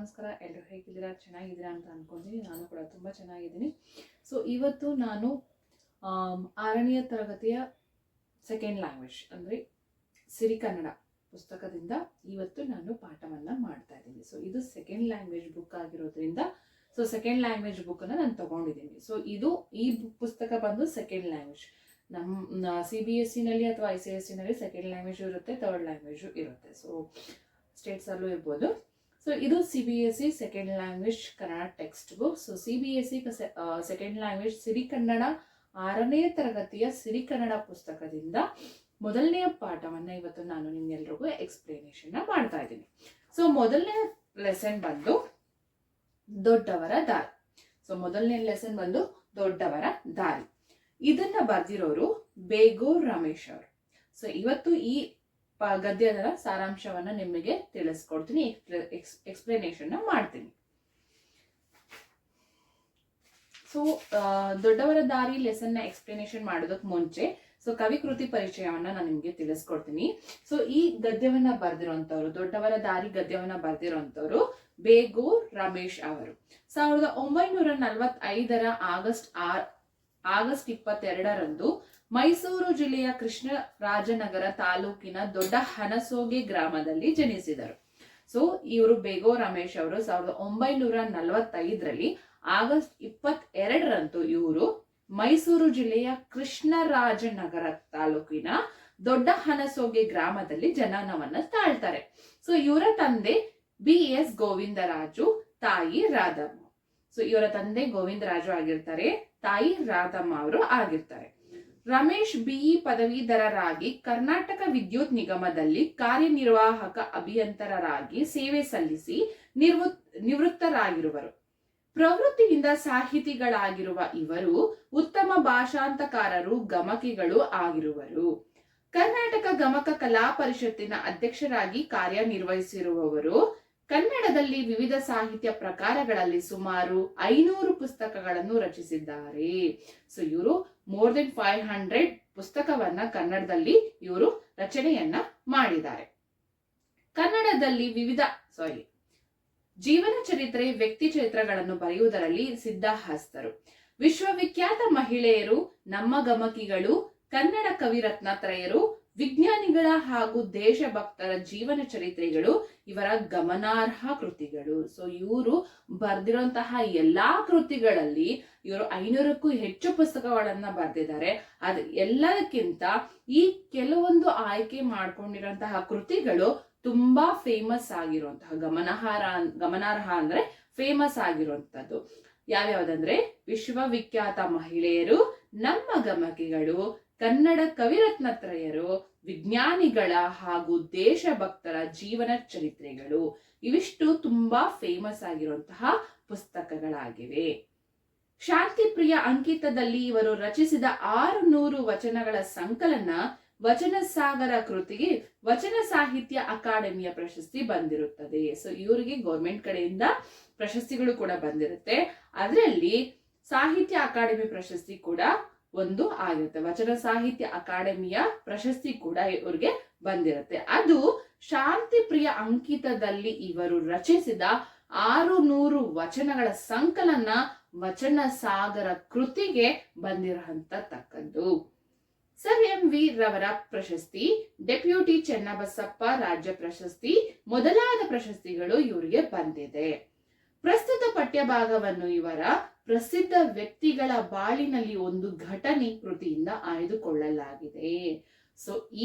ನಮಸ್ಕಾರ. ಎಲ್ಲರೂ ಹೇಗಿದ್ದೀರಾ? ಚೆನ್ನಾಗಿದ್ದೀರಾ ಅಂತ ಅನ್ಕೊಂತೀನಿ. ನಾನು ಕೂಡ ತುಂಬ ಚೆನ್ನಾಗಿದ್ದೀನಿ. ಸೊ ಇವತ್ತು ನಾನು 6ನೇ ತರಗತಿಯ ಸೆಕೆಂಡ್ ಲ್ಯಾಂಗ್ವೇಜ್ ಅಂದರೆ ಸಿರಿಕನ್ನಡ ಪುಸ್ತಕದಿಂದ ಇವತ್ತು ನಾನು ಪಾಠವನ್ನು ಮಾಡ್ತಾ ಇದ್ದೀನಿ. ಸೊ ಇದು ಸೆಕೆಂಡ್ ಲ್ಯಾಂಗ್ವೇಜ್ ಬುಕ್ ಆಗಿರೋದ್ರಿಂದ ಸೆಕೆಂಡ್ ಲ್ಯಾಂಗ್ವೇಜ್ ಬುಕ್ಕನ್ನು ನಾನು ತಗೊಂಡಿದ್ದೀನಿ. ಈ ಪುಸ್ತಕ ಬಂದು ಸೆಕೆಂಡ್ ಲ್ಯಾಂಗ್ವೇಜ್. ನಮ್ಮ CBSE ನಲ್ಲಿ ಅಥವಾ ICSE ನಲ್ಲಿ ಸೆಕೆಂಡ್ ಲ್ಯಾಂಗ್ವೇಜ್ ಇರುತ್ತೆ, ಥರ್ಡ್ ಲ್ಯಾಂಗ್ವೇಜು ಇರುತ್ತೆ. ಸ್ಟೇಟ್ಸಲ್ಲೂ ಇರ್ಬೋದು. ಇದು CBSE second language Kannada textbook. CBSE second language Sirikannada 6ನೇ ತರಗತಿಯ ಸಿರಿಕನ್ನಡ ಪುಸ್ತಕದಿಂದ ಮೊದಲನೆಯ ಪಾಠವನ್ನು ಇವತ್ತು ನಾನು ನಿಮ್ಗೆಲ್ರಿಗೂ ಎಕ್ಸ್ಪ್ಲೇನೇಷನ್ ಮಾಡ್ತಾ ಇದ್ದೀನಿ. ಮೊದಲನೇ ಲೆಸನ್ ಬಂದು ದೊಡ್ಡವರ ದಾರಿ. ಮೊದಲನೇ ಲೆಸನ್ ಬಂದು ದೊಡ್ಡವರ ದಾರಿ. ಇದನ್ನ ಬರ್ದಿರೋರು ಬೇಗೂರ್ ರಮೇಶ್ ಅವರು. ಇವತ್ತು ಈ ಗದ್ಯದ ಸಾರಾಂಶವನ್ನ ನಿಮಗೆ ತಿಳಿಸ್ಕೊಡ್ತೀನಿ, ಎಕ್ಸ್ಪ್ಲನೇಷನ್ ಮಾಡ್ತೀನಿ. ದೊಡ್ಡವರ ದಾರಿ ಲೆಸನ್ ನ ಎಕ್ಸ್ಪ್ಲನೇಷನ್ ಮಾಡೋದಕ್ಕೆ ಮುಂಚೆ ಕವಿ ಕೃತಿ ಪರಿಚಯವನ್ನ ನಾನು ನಿಮ್ಗೆ ತಿಳಿಸ್ಕೊಡ್ತೀನಿ. ಈ ಗದ್ಯವನ್ನ ಬರ್ದಿರೋಂಥವ್ರು, ದೊಡ್ಡವರ ದಾರಿ ಗದ್ಯವನ್ನ ಬರ್ದಿರೋಂಥವ್ರು ಬೇಗೂರ್ ರಮೇಶ್ ಅವರು. 1945 ಆಗಸ್ಟ್ 22ರಂದು ಮೈಸೂರು ಜಿಲ್ಲೆಯ ಕೃಷ್ಣರಾಜನಗರ ತಾಲೂಕಿನ ದೊಡ್ಡ ಹನಸೋಗೆ ಗ್ರಾಮದಲ್ಲಿ ಜನಿಸಿದರು. ಇವರು ಬೇಗೂರ್ ರಮೇಶ್ ಅವರು 1945ರಲ್ಲಿ ಆಗಸ್ಟ್ 22ರಂದು ಇವರು ಮೈಸೂರು ಜಿಲ್ಲೆಯ ಕೃಷ್ಣರಾಜನಗರ ತಾಲೂಕಿನ ದೊಡ್ಡ ಹನಸೋಗೆ ಗ್ರಾಮದಲ್ಲಿ ಜನನವನ್ನ ತಾಳ್ತಾರೆ. ಇವರ ತಂದೆ BS ಗೋವಿಂದರಾಜು, ತಾಯಿ ರಾಧಮ್ಮ. ಇವರ ತಂದೆ ಗೋವಿಂದರಾಜು ಆಗಿರ್ತಾರೆ, ತಾಯಿ ರಾಧಮ್ಮ ಅವರು ಆಗಿರ್ತಾರೆ. ರಮೇಶ್ BE ಪದವೀಧರರಾಗಿ ಕರ್ನಾಟಕ ವಿದ್ಯುತ್ ನಿಗಮದಲ್ಲಿ ಕಾರ್ಯನಿರ್ವಾಹಕ ಅಭಿಯಂತರರಾಗಿ ಸೇವೆ ಸಲ್ಲಿಸಿ ನಿವೃತ್ತರಾಗಿರುವರು. ಪ್ರವೃತ್ತಿಯಿಂದ ಸಾಹಿತಿಗಳಾಗಿರುವ ಇವರು ಉತ್ತಮ ಭಾಷಾಂತಕಾರರು, ಗಮಕಿಗಳು ಆಗಿರುವರು. ಕರ್ನಾಟಕ ಗಮಕ ಕಲಾ ಪರಿಷತ್ತಿನ ಅಧ್ಯಕ್ಷರಾಗಿ ಕಾರ್ಯನಿರ್ವಹಿಸಿರುವವರು. ಕನ್ನಡದಲ್ಲಿ ವಿವಿಧ ಸಾಹಿತ್ಯ ಪ್ರಕಾರಗಳಲ್ಲಿ ಸುಮಾರು 500 ಪುಸ್ತಕಗಳನ್ನು ರಚಿಸಿದ್ದಾರೆ. ಇವರು more than 500 ಪುಸ್ತಕವನ್ನ ಕನ್ನಡದಲ್ಲಿ ಇವರು ರಚನೆಯನ್ನ ಮಾಡಿದ್ದಾರೆ. ಕನ್ನಡದಲ್ಲಿ ಜೀವನ ಚರಿತ್ರೆ, ವ್ಯಕ್ತಿ ಚರಿತ್ರೆಗಳನ್ನು ಬರೆಯುವುದರಲ್ಲಿ ಸಿದ್ಧಹಸ್ತರು. ವಿಶ್ವವಿಖ್ಯಾತ ಮಹಿಳೆಯರು, ನಮ್ಮ ಗಮಕಿಗಳು, ಕನ್ನಡ ಕವಿರತ್ನತ್ರಯರು, ವಿಜ್ಞಾನಿಗಳ ಹಾಗೂ ದೇಶಭಕ್ತರ ಜೀವನ ಚರಿತ್ರೆಗಳು ಇವರ ಗಮನಾರ್ಹ ಕೃತಿಗಳು. ಇವರು ಬರ್ದಿರುವಂತಹ ಎಲ್ಲಾ ಕೃತಿಗಳಲ್ಲಿ ಇವರು 500ಕ್ಕೂ ಹೆಚ್ಚು ಪುಸ್ತಕಗಳನ್ನ ಬರ್ದಿದ್ದಾರೆ. ಅದ್ ಎಲ್ಲದಕ್ಕಿಂತ ಈ ಕೆಲವೊಂದು ಆಯ್ಕೆ ಮಾಡ್ಕೊಂಡಿರುವಂತಹ ಕೃತಿಗಳು ತುಂಬಾ ಫೇಮಸ್ ಆಗಿರುವಂತಹ, ಗಮನಾರ್ಹ ಅಂದ್ರೆ ಫೇಮಸ್ ಆಗಿರುವಂತದ್ದು ಯಾವ್ಯಾವ್ದಂದ್ರೆ ವಿಶ್ವವಿಖ್ಯಾತ ಮಹಿಳೆಯರು, ನಮ್ಮ ಗಮಕಿಗಳು, ಕನ್ನಡ ಕವಿರತ್ನತ್ರಯರು, ವಿಜ್ಞಾನಿಗಳ ಹಾಗೂ ದೇಶಭಕ್ತರ ಜೀವನ ಚರಿತ್ರೆಗಳು. ಇವಿಷ್ಟು ತುಂಬಾ ಫೇಮಸ್ ಆಗಿರುವಂತಹ ಪುಸ್ತಕಗಳಾಗಿವೆ. ಶಾಂತಿಪ್ರಿಯ ಅಂಕಿತದಲ್ಲಿ ಇವರು ರಚಿಸಿದ 600 ವಚನಗಳ ಸಂಕಲನ ವಚನ ಸಾಗರ ಕೃತಿಗೆ ವಚನ ಸಾಹಿತ್ಯ ಅಕಾಡೆಮಿಯ ಪ್ರಶಸ್ತಿ ಬಂದಿರುತ್ತದೆ. ಇವರಿಗೆ ಗೌರ್ಮೆಂಟ್ ಕಡೆಯಿಂದ ಪ್ರಶಸ್ತಿಗಳು ಕೂಡ ಬಂದಿರುತ್ತೆ. ಅದರಲ್ಲಿ ಸಾಹಿತ್ಯ ಅಕಾಡೆಮಿ ಪ್ರಶಸ್ತಿ ಕೂಡ ಒಂದು ಆಗಿರುತ್ತೆ. ವಚನ ಸಾಹಿತ್ಯ ಅಕಾಡೆಮಿಯ ಪ್ರಶಸ್ತಿ ಕೂಡ ಇವ್ರಿಗೆ ಬಂದಿರುತ್ತೆ. ಅದು ಶಾಂತಿ ಪ್ರಿಯ ಅಂಕಿತದಲ್ಲಿ ಇವರು ರಚಿಸಿದ 600 ವಚನಗಳ ಸಂಕಲನ ವಚನ ಸಾಗರ ಕೃತಿಗೆ ಬಂದಿರತಕ್ಕದ್ದು. ಸರ್ MV ರವರ ಪ್ರಶಸ್ತಿ, ಡೆಪ್ಯೂಟಿ ಚೆನ್ನಬಸಪ್ಪ ರಾಜ್ಯ ಪ್ರಶಸ್ತಿ ಮೊದಲಾದ ಪ್ರಶಸ್ತಿಗಳು ಇವರಿಗೆ ಬಂದಿದೆ. ಪ್ರಸ್ತುತ ಪಠ್ಯಭಾಗವನ್ನು ಇವರ ಪ್ರಸಿದ್ಧ ವ್ಯಕ್ತಿಗಳ ಬಾಳಿನಲ್ಲಿ ಒಂದು ಘಟನೆ ಕೃತಿಯಿಂದ ಆಯ್ದುಕೊಳ್ಳಲಾಗಿದೆ.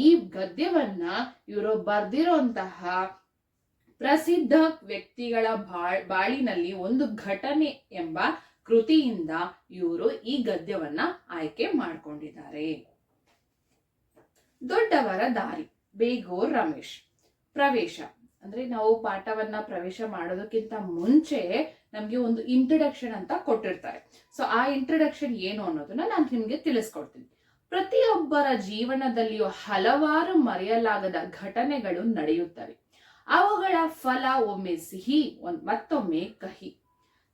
ಈ ಗದ್ಯವನ್ನ ಇವರು ಬರ್ದಿರುವಂತಹ ಪ್ರಸಿದ್ಧ ವ್ಯಕ್ತಿಗಳ ಬಾಳಿನಲ್ಲಿ ಒಂದು ಘಟನೆ ಎಂಬ ಕೃತಿಯಿಂದ ಇವರು ಈ ಗದ್ಯವನ್ನ ಆಯ್ಕೆ ಮಾಡಿಕೊಂಡಿದ್ದಾರೆ. ದೊಡ್ಡವರ ದಾರಿ, ಬೇಗೂರ್ ರಮೇಶ್. ಪ್ರವೇಶ ಅಂದ್ರೆ ನಾವು ಪಾಠವನ್ನ ಪ್ರವೇಶ ಮಾಡೋದಕ್ಕಿಂತ ಮುಂಚೆ ನಮ್ಗೆ ಒಂದು ಇಂಟ್ರಡಕ್ಷನ್ ಅಂತ ಕೊಟ್ಟಿರ್ತಾರೆ. ಆ ಇಂಟ್ರಡಕ್ಷನ್ ಏನು ಅನ್ನೋದನ್ನ ನಾನು ನಿಮ್ಗೆ ತಿಳಿಸ್ಕೊಡ್ತೀನಿ. ಪ್ರತಿಯೊಬ್ಬರ ಜೀವನದಲ್ಲಿಯೂ ಹಲವಾರು ಮರೆಯಲಾಗದ ಘಟನೆಗಳು ನಡೆಯುತ್ತವೆ. ಅವುಗಳ ಫಲ ಒಮ್ಮೆ ಸಿಹಿ, ಮತ್ತೊಮ್ಮೆ ಕಹಿ.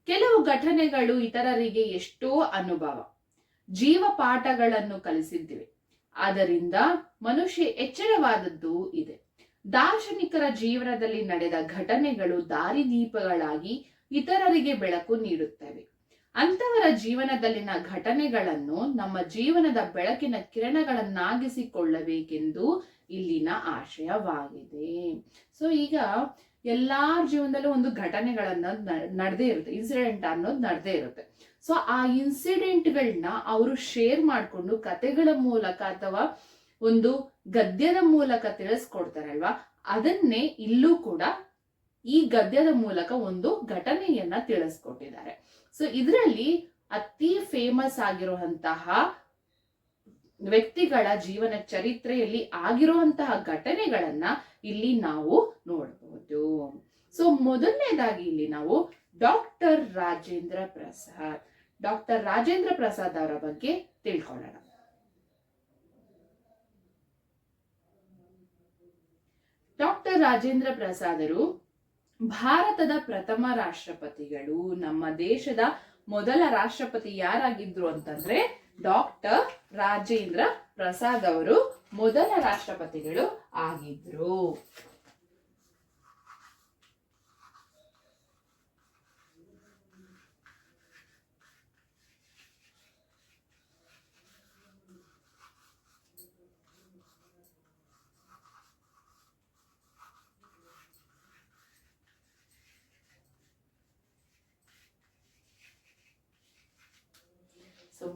ಕೆಲವು ಘಟನೆಗಳು ಇತರರಿಗೆ ಎಷ್ಟೋ ಅನುಭವ, ಜೀವ ಪಾಠಗಳನ್ನು ಕಲಿಸಿದ್ದಿವೆ. ಆದ್ದರಿಂದ ಮನುಷ್ಯ ಎಚ್ಚರವಾದದ್ದು ಇದೆ. ದಾರ್ಶನಿಕರ ಜೀವನದಲ್ಲಿ ನಡೆದ ಘಟನೆಗಳು ದಾರಿದೀಪಗಳಾಗಿ ಇತರರಿಗೆ ಬೆಳಕು ನೀಡುತ್ತವೆ. ಅಂತವರ ಜೀವನದಲ್ಲಿನ ಘಟನೆಗಳನ್ನು ನಮ್ಮ ಜೀವನದ ಬೆಳಕಿನ ಕಿರಣಗಳನ್ನಾಗಿಸಿಕೊಳ್ಳಬೇಕೆಂದು ಇಲ್ಲಿನ ಆಶಯವಾಗಿದೆ. ಸೊ ಈಗ ಎಲ್ಲಾರ ಜೀವನದಲ್ಲೂ ಒಂದು ಘಟನೆಗಳನ್ನ ನಡೆದೇ ಇರುತ್ತೆ, ಇನ್ಸಿಡೆಂಟ್ ಅನ್ನೋದು ನಡೆದೇ ಇರುತ್ತೆ. ಸೊ ಆ ಇನ್ಸಿಡೆಂಟ್ಗಳನ್ನ ಅವರು ಶೇರ್ ಮಾಡಿಕೊಂಡು ಕತೆಗಳ ಮೂಲಕ ಅಥವಾ ಒಂದು ಗದ್ಯದ ಮೂಲಕ ತಿಳಿಸ್ಕೊಡ್ತಾರಲ್ವಾ, ಅದನ್ನೇ ಇಲ್ಲೂ ಕೂಡ ಈ ಗದ್ಯದ ಮೂಲಕ ಒಂದು ಘಟನೆಯನ್ನ ತಿಳಿಸ್ಕೊಟ್ಟಿದ್ದಾರೆ. ಸೊ ಇದರಲ್ಲಿ ಅತಿ ಫೇಮಸ್ ಆಗಿರುವಂತಹ ವ್ಯಕ್ತಿಗಳ ಜೀವನ ಚರಿತ್ರೆಯಲ್ಲಿ ಆಗಿರುವಂತಹ ಘಟನೆಗಳನ್ನ ಇಲ್ಲಿ ನಾವು ನೋಡಬಹುದು. ಸೊ ಮೊದಲನೇದಾಗಿ ಇಲ್ಲಿ ನಾವು ಡಾಕ್ಟರ್ ರಾಜೇಂದ್ರ ಪ್ರಸಾದ್ ಅವರ ಬಗ್ಗೆ ತಿಳ್ಕೊಳ್ಳೋಣ. ಡಾಕ್ಟರ್ ರಾಜೇಂದ್ರ ಪ್ರಸಾದರು ಭಾರತದ ಪ್ರಥಮ ರಾಷ್ಟ್ರಪತಿಗಳು. ನಮ್ಮ ದೇಶದ ಮೊದಲ ರಾಷ್ಟ್ರಪತಿ ಯಾರಾಗಿದ್ರು ಅಂತಂದ್ರೆ ಡಾಕ್ಟರ್ ರಾಜೇಂದ್ರ ಪ್ರಸಾದ್ ಅವರು ಮೊದಲ ರಾಷ್ಟ್ರಪತಿಗಳು ಆಗಿದ್ರು. ಸೊ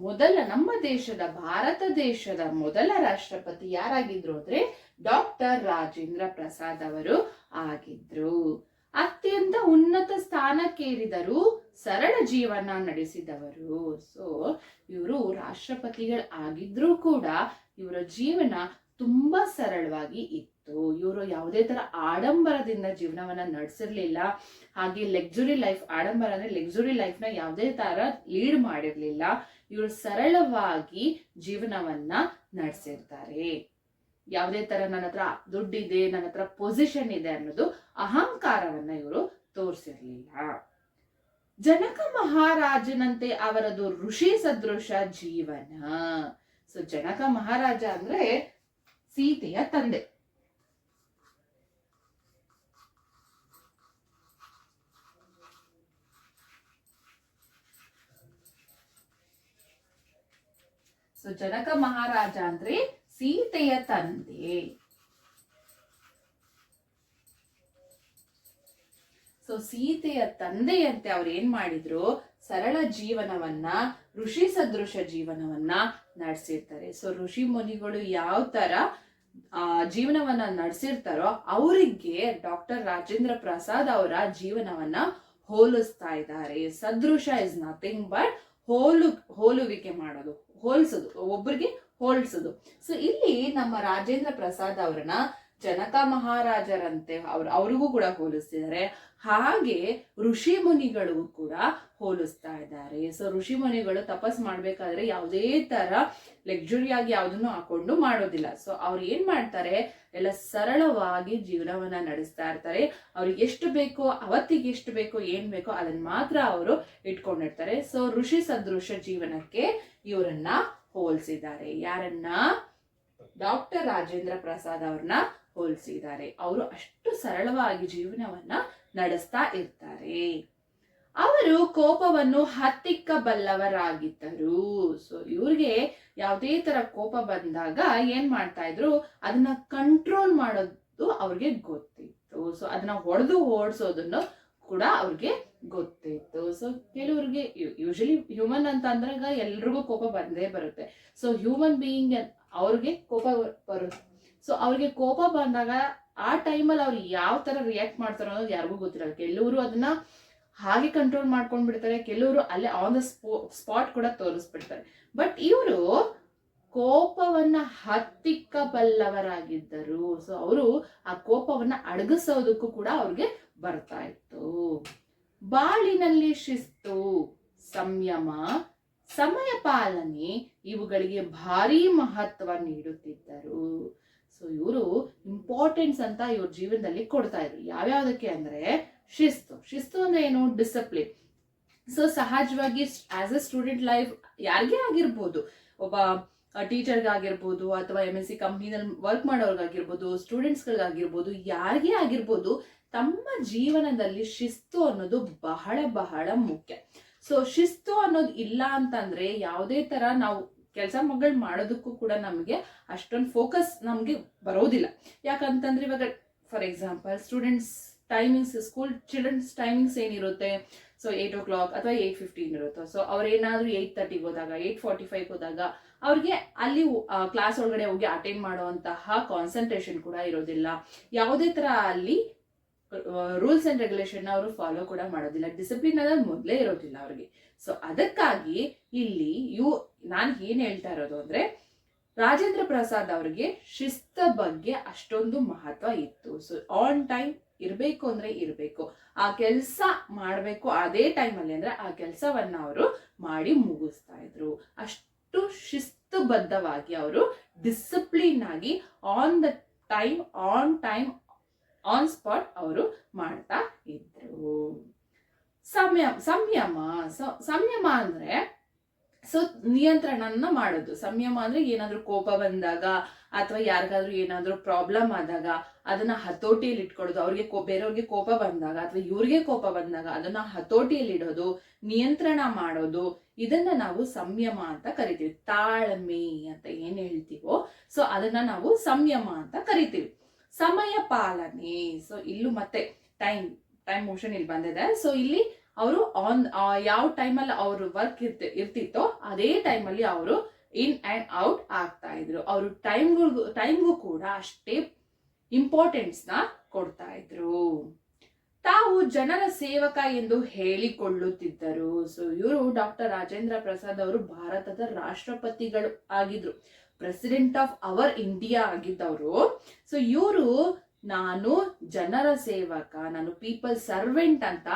ನಮ್ಮ ದೇಶದ ಭಾರತ ದೇಶದ ಮೊದಲ ರಾಷ್ಟ್ರಪತಿ ಯಾರಾಗಿದ್ರು ಅಂದ್ರೆ ಡಾಕ್ಟರ್ ರಾಜೇಂದ್ರ ಪ್ರಸಾದ್ ಅವರು ಆಗಿದ್ರು. ಅತ್ಯಂತ ಉನ್ನತ ಸ್ಥಾನಕ್ಕೇರಿದರು, ಸರಳ ಜೀವನ ನಡೆಸಿದವರು. ಸೊ ಇವರು ರಾಷ್ಟ್ರಪತಿಗಳು ಆಗಿದ್ರು ಕೂಡ ಇವರ ಜೀವನ ತುಂಬಾ ಸರಳವಾಗಿ ಇತ್ತು. ಇವರು ಯಾವುದೇ ತರ ಆಡಂಬರದಿಂದ ಜೀವನವನ್ನ ನಡೆಸಿರ್ಲಿಲ್ಲ. ಹಾಗೆ ಲಕ್ಸುರಿ ಲೈಫ್, ಆಡಂಬರ ಅಂದ್ರೆ ಲಕ್ಸುರಿ ಲೈಫ್ ನ ಯಾವುದೇ ತರ ಲೀಡ್ ಮಾಡಿರ್ಲಿಲ್ಲ. ಇವರು ಸರಳವಾಗಿ ಜೀವನವನ್ನ ನಡೆಸಿರ್ತಾರೆ. ಯಾವುದೇ ತರ ನನ್ನ ಹತ್ರ ದುಡ್ಡಿದೆ, ನನ್ನ ಹತ್ರ ಪೊಸಿಷನ್ ಇದೆ ಅನ್ನೋದು ಅಹಂಕಾರವನ್ನ ಇವರು ತೋರಿಸಿರ್ಲಿಲ್ಲ. ಜನಕ ಮಹಾರಾಜನಂತೆ ಅವರದು ಋಷಿ ಸದೃಶ ಜೀವನ. ಸೊ ಜನಕ ಮಹಾರಾಜ ಅಂದ್ರೆ ಸೀತೆಯ ತಂದೆ. ಸೊ ಜನಕ ಮಹಾರಾಜ ಅಂದ್ರೆ ಸೀತೆಯ ತಂದೆ. ಸೊ ಸೀತೆಯ ತಂದೆಯಂತೆ ಅವ್ರು ಏನ್ ಮಾಡಿದ್ರು, ಸರಳ ಜೀವನವನ್ನ, ಋಷಿ ಸದೃಶ ಜೀವನವನ್ನ ನಡೆಸಿರ್ತಾರೆ. ಸೊ ಋಷಿ ಮುನಿಗಳು ಯಾವ ತರ ಜೀವನವನ್ನ ನಡೆಸಿರ್ತಾರೋ ಅವರಿಗೆ ಡಾಕ್ಟರ್ ರಾಜೇಂದ್ರ ಪ್ರಸಾದ್ ಅವರ ಜೀವನವನ್ನ ಹೋಲಿಸ್ತಾ ಇದ್ದಾರೆ. ಸದೃಶ ಇಸ್ ನಥಿಂಗ್ ಬಟ್ ಹೋಲುವಿಕೆ ಮಾಡೋದು, ಹೋಲಿಸೋದು, ಒಬ್ಬರಿಗೆ ಹೋಲಿಸೋದು. ಸೊ ಇಲ್ಲಿ ನಮ್ಮ ರಾಜೇಂದ್ರ ಪ್ರಸಾದ್ ಅವರನ್ನ ಜನಕ ಮಹಾರಾಜರಂತೆ ಅವ್ರಿಗೂ ಕೂಡ ಹೋಲಿಸ್ತಿದ್ದಾರೆ. ಹಾಗೆ ಋಷಿ ಮುನಿಗಳಿಗೂ ಕೂಡ ಹೋಲಿಸ್ತಾ ಇದ್ದಾರೆ. ಸೊ ಋಷಿ ಮುನಿಗಳು ತಪಸ್ ಮಾಡ್ಬೇಕಾದ್ರೆ ಯಾವುದೇ ತರ ಲಕ್ಸುರಿಯಾಗಿ ಯಾವುದನ್ನು ಹಾಕೊಂಡು ಮಾಡೋದಿಲ್ಲ. ಸೊ ಅವ್ರು ಏನ್ ಮಾಡ್ತಾರೆ, ಎಲ್ಲ ಸರಳವಾಗಿ ಜೀವನವನ್ನ ನಡೆಸ್ತಾ ಇರ್ತಾರೆ. ಅವ್ರಿಗೆ ಎಷ್ಟು ಬೇಕೋ, ಅವತ್ತಿಗೆ ಎಷ್ಟು ಬೇಕೋ, ಏನ್ ಬೇಕೋ ಅದನ್ನ ಮಾತ್ರ ಅವರು ಇಟ್ಕೊಂಡಿರ್ತಾರೆ. ಸೊ ಋಷಿ ಸದೃಶ ಜೀವನಕ್ಕೆ ಇವರನ್ನ ಹೋಲಿಸಿದ್ದಾರೆ. ಯಾರನ್ನ? ಡಾಕ್ಟರ್ ರಾಜೇಂದ್ರ ಪ್ರಸಾದ್ ಅವ್ರನ್ನ ಹೋಲಿಸಿದ್ದಾರೆ. ಅವರು ಅಷ್ಟು ಸರಳವಾಗಿ ಜೀವನವನ್ನ ನಡೆಸ್ತಾ ಇರ್ತಾರೆ. ಅವರು ಕೋಪವನ್ನು ಹತ್ತಿಕ್ಕಬಲ್ಲವರಾಗಿದ್ದರು. ಸೊ ಇವ್ರಿಗೆ ಯಾವುದೇ ತರ ಕೋಪ ಬಂದಾಗ ಏನ್ ಮಾಡ್ತಾ ಇದ್ರು, ಅದನ್ನ ಕಂಟ್ರೋಲ್ ಮಾಡೋದು ಅವ್ರಿಗೆ ಗೊತ್ತಿತ್ತು. ಸೊ ಅದನ್ನ ಹೊಡೆದು ಓಡಿಸೋದನ್ನು ಕೂಡ ಅವ್ರಿಗೆ ಗೊತ್ತಿತ್ತು. ಸೊ ಕೆಲವ್ರಿಗೆ ಯೂಶಲಿ ಹ್ಯೂಮನ್ ಅಂತ ಅಂದ್ರಾಗ ಎಲ್ರಿಗೂ ಕೋಪ ಬಂದೇ ಬರುತ್ತೆ. ಸೊ ಹ್ಯೂಮನ್ ಬೀಯಿಂಗ್ ಅವ್ರಿಗೆ ಕೋಪ ಬರುತ್ತೆ. ಸೊ ಅವ್ರಿಗೆ ಕೋಪ ಬಂದಾಗ ಆ ಟೈಮಲ್ಲಿ ಅವ್ರು ಯಾವ ತರ ರಿಯಾಕ್ಟ್ ಮಾಡ್ತಾರೋ ಅನ್ನೋದು ಯಾರಿಗೂ ಗೊತ್ತಿರಲ್ಲ. ಕೆಲವರು ಅದನ್ನ ಹಾಗೆ ಕಂಟ್ರೋಲ್ ಮಾಡ್ಕೊಂಡ್ ಬಿಡ್ತಾರೆ, ಕೆಲವರು ಅಲ್ಲೇ ಆನ್ ದ ಸ್ಪಾಟ್ ಕೂಡ ತೋರಿಸ್ಬಿಡ್ತಾರೆ. ಬಟ್ ಇವರು ಕೋಪವನ್ನ ಹತ್ತಿಕ್ಕಬಲ್ಲವರಾಗಿದ್ದರು. ಸೊ ಅವರು ಆ ಕೋಪವನ್ನ ಅಡಗಿಸೋದಕ್ಕೂ ಕೂಡ ಅವ್ರಿಗೆ ಬರ್ತಾ ಇತ್ತು. ಬಾಳಿನಲ್ಲಿ ಶಿಸ್ತು, ಸಂಯಮ, ಸಮಯ ಪಾಲನೆ ಇವುಗಳಿಗೆ ಭಾರಿ ಮಹತ್ವ ನೀಡುತ್ತಿದ್ದರು. ಸೊ ಇವರು ಇಂಪಾರ್ಟೆನ್ಸ್ ಅಂತ ಇವ್ರ ಜೀವನದಲ್ಲಿ ಕೊಡ್ತಾ ಇದ್ರು. ಯಾವ್ಯಾವ್ದಕ್ಕೆ ಅಂದ್ರೆ ಶಿಸ್ತು ಅಂದ್ರೆ ಏನು? ಡಿಸಿಪ್ಲಿನ್. ಸೊ ಸಹಜವಾಗಿ ಆಸ್ ಎ ಸ್ಟೂಡೆಂಟ್ ಲೈಫ್ ಯಾರಿಗೇ ಆಗಿರ್ಬೋದು, ಒಬ್ಬ ಟೀಚರ್ಗಾಗಿರ್ಬೋದು ಅಥವಾ MNC ಕಂಪ್ನಿನಲ್ಲಿ ವರ್ಕ್ ಮಾಡೋರ್ಗಾಗಿರ್ಬೋದು, ಸ್ಟೂಡೆಂಟ್ಸ್ಗಳಿಗಾಗಿರ್ಬೋದು, ಯಾರಿಗೇ ಆಗಿರ್ಬೋದು, ತಮ್ಮ ಜೀವನದಲ್ಲಿ ಶಿಸ್ತು ಅನ್ನೋದು ಬಹಳ ಬಹಳ ಮುಖ್ಯ. ಸೊ ಶಿಸ್ತು ಅನ್ನೋದು ಇಲ್ಲ ಅಂತಂದ್ರೆ ಯಾವುದೇ ತರ ನಾವು ಕೆಲಸಗಳು ಮಾಡೋದಕ್ಕೂ ಕೂಡ ನಮಗೆ ಅಷ್ಟೊಂದು ಫೋಕಸ್ ನಮಗೆ ಬರೋದಿಲ್ಲ. ಯಾಕಂತಂದ್ರೆ ಇವಾಗ for example students timings, school childrens timings ಏನಿರುತ್ತೆ, ಸೊ 8 o'clock ಅಥವಾ 8:15 ಇರುತ್ತೆ. ಸೊ ಅವ್ರೇನಾದ್ರೂ 8:30 ಹೋದಾಗ, 8:45 ಹೋದಾಗ ಅವ್ರಿಗೆ ಅಲ್ಲಿ ಕ್ಲಾಸ್ ಒಳಗಡೆ ಹೋಗಿ ಅಟೆಂಡ್ ಮಾಡುವಂತಹ ಕಾನ್ಸಂಟ್ರೇಷನ್ ಕೂಡ ಇರೋದಿಲ್ಲ. ಯಾವುದೇ ತರ ಅಲ್ಲಿ ರೂಲ್ಸ್ ಅಂಡ್ ರೆಗ್ಯುಲೇಷನ್ ಅವರು ಫಾಲೋ ಕೂಡ ಮಾಡೋದಿಲ್ಲ. ಡಿಸಿಪ್ಲಿನ್ ಅನ್ನೋದು ಮೊದಲೇ ಇರೋದಿಲ್ಲ ಅವ್ರಿಗೆ. ಸೊ ಅದಕ್ಕಾಗಿ ಇಲ್ಲಿ ನಾನು ಏನ್ ಹೇಳ್ತಾ ಇರೋದು ಅಂದ್ರೆ, ರಾಜೇಂದ್ರ ಪ್ರಸಾದ್ ಅವ್ರಿಗೆ ಶಿಸ್ತ ಬಗ್ಗೆ ಅಷ್ಟೊಂದು ಮಹತ್ವ ಇತ್ತು. ಸೊ ಆನ್ ಟೈಮ್ ಇರ್ಬೇಕು ಅಂದ್ರೆ ಇರ್ಬೇಕು, ಆ ಕೆಲಸ ಮಾಡ್ಬೇಕು ಅದೇ ಟೈಮಲ್ಲಿ ಅಂದ್ರೆ ಆ ಕೆಲಸವನ್ನ ಅವರು ಮಾಡಿ ಮುಗಿಸ್ತಾ ಇದ್ರು. ಅಷ್ಟು ಶಿಸ್ತುಬದ್ಧವಾಗಿ ಅವರು ಡಿಸಿಪ್ಲಿನ್ ಆಗಿ on the time, on spot ಅವರು ಮಾಡ್ತಾ ಇದ್ರು. ಸಂಯಮ ಅಂದ್ರೆ ಸೊ ನಿಯಂತ್ರಣನ ಮಾಡೋದು. ಸಂಯಮ ಅಂದ್ರೆ ಏನಾದ್ರೂ ಕೋಪ ಬಂದಾಗ ಅಥವಾ ಯಾರಿಗಾದ್ರೂ ಏನಾದ್ರೂ ಪ್ರಾಬ್ಲಮ್ ಆದಾಗ ಅದನ್ನ ಹತೋಟಿಯಲ್ಲಿ ಇಟ್ಕೊಳ್ಳೋದು. ಅವ್ರಿಗೆ ಬೇರೆಯವ್ರಿಗೆ ಕೋಪ ಬಂದಾಗ ಅಥವಾ ಇವ್ರಿಗೆ ಕೋಪ ಬಂದಾಗ ಅದನ್ನ ಹತೋಟಿಯಲ್ಲಿ ಇಡೋದು, ನಿಯಂತ್ರಣ ಮಾಡೋದು, ಇದನ್ನ ನಾವು ಸಂಯಮ ಅಂತ ಕರಿತೀವಿ. ತಾಳ್ಮೆ ಅಂತ ಏನ್ ಹೇಳ್ತೀವೋ ಸೊ ಅದನ್ನ ನಾವು ಸಂಯಮ ಅಂತ ಕರಿತೀವಿ. ಸಮಯ ಪಾಲನೆ, ಸೊ ಇಲ್ಲೂ ಮತ್ತೆ ಟೈಮ್ ಮೋಷನ್ ಇಲ್ಲಿ ಬಂದಿದೆ. ಸೊ ಇಲ್ಲಿ ಅವರು ಯಾವ ಟೈಮಲ್ಲಿ ಅವರು ವರ್ಕ್ ಇರ್ತಿತ್ತೋ ಅದೇ ಟೈಮಲ್ಲಿ ಅವರು ಇನ್ ಅಂಡ್ ಔಟ್ ಆಗ್ತಾ ಇದ್ರು. ಅವರು ಟೈಮ್ಗೂ ಕೂಡ ಅಷ್ಟೇ ಇಂಪಾರ್ಟೆನ್ಸ್ ನ ಕೊಡ್ತಾ ಇದ್ರು. ತಾವು ಜನರ ಸೇವಕ ಎಂದು ಹೇಳಿಕೊಳ್ಳುತ್ತಿದ್ದರು. ಸೊ ಇವರು ಡಾಕ್ಟರ್ ರಾಜೇಂದ್ರ ಪ್ರಸಾದ್ ಅವರು ಭಾರತದ ರಾಷ್ಟ್ರಪತಿಗಳು ಆಗಿದ್ರು, ಪ್ರೆಸಿಡೆಂಟ್ ಆಫ್ ಅವರ್ ಇಂಡಿಯಾ ಆಗಿದ್ದವರು. ಸೊ ಇವರು ನಾನು ಜನರ ಸೇವಕ, ನಾನು ಪೀಪಲ್ ಸರ್ವೆಂಟ್ ಅಂತ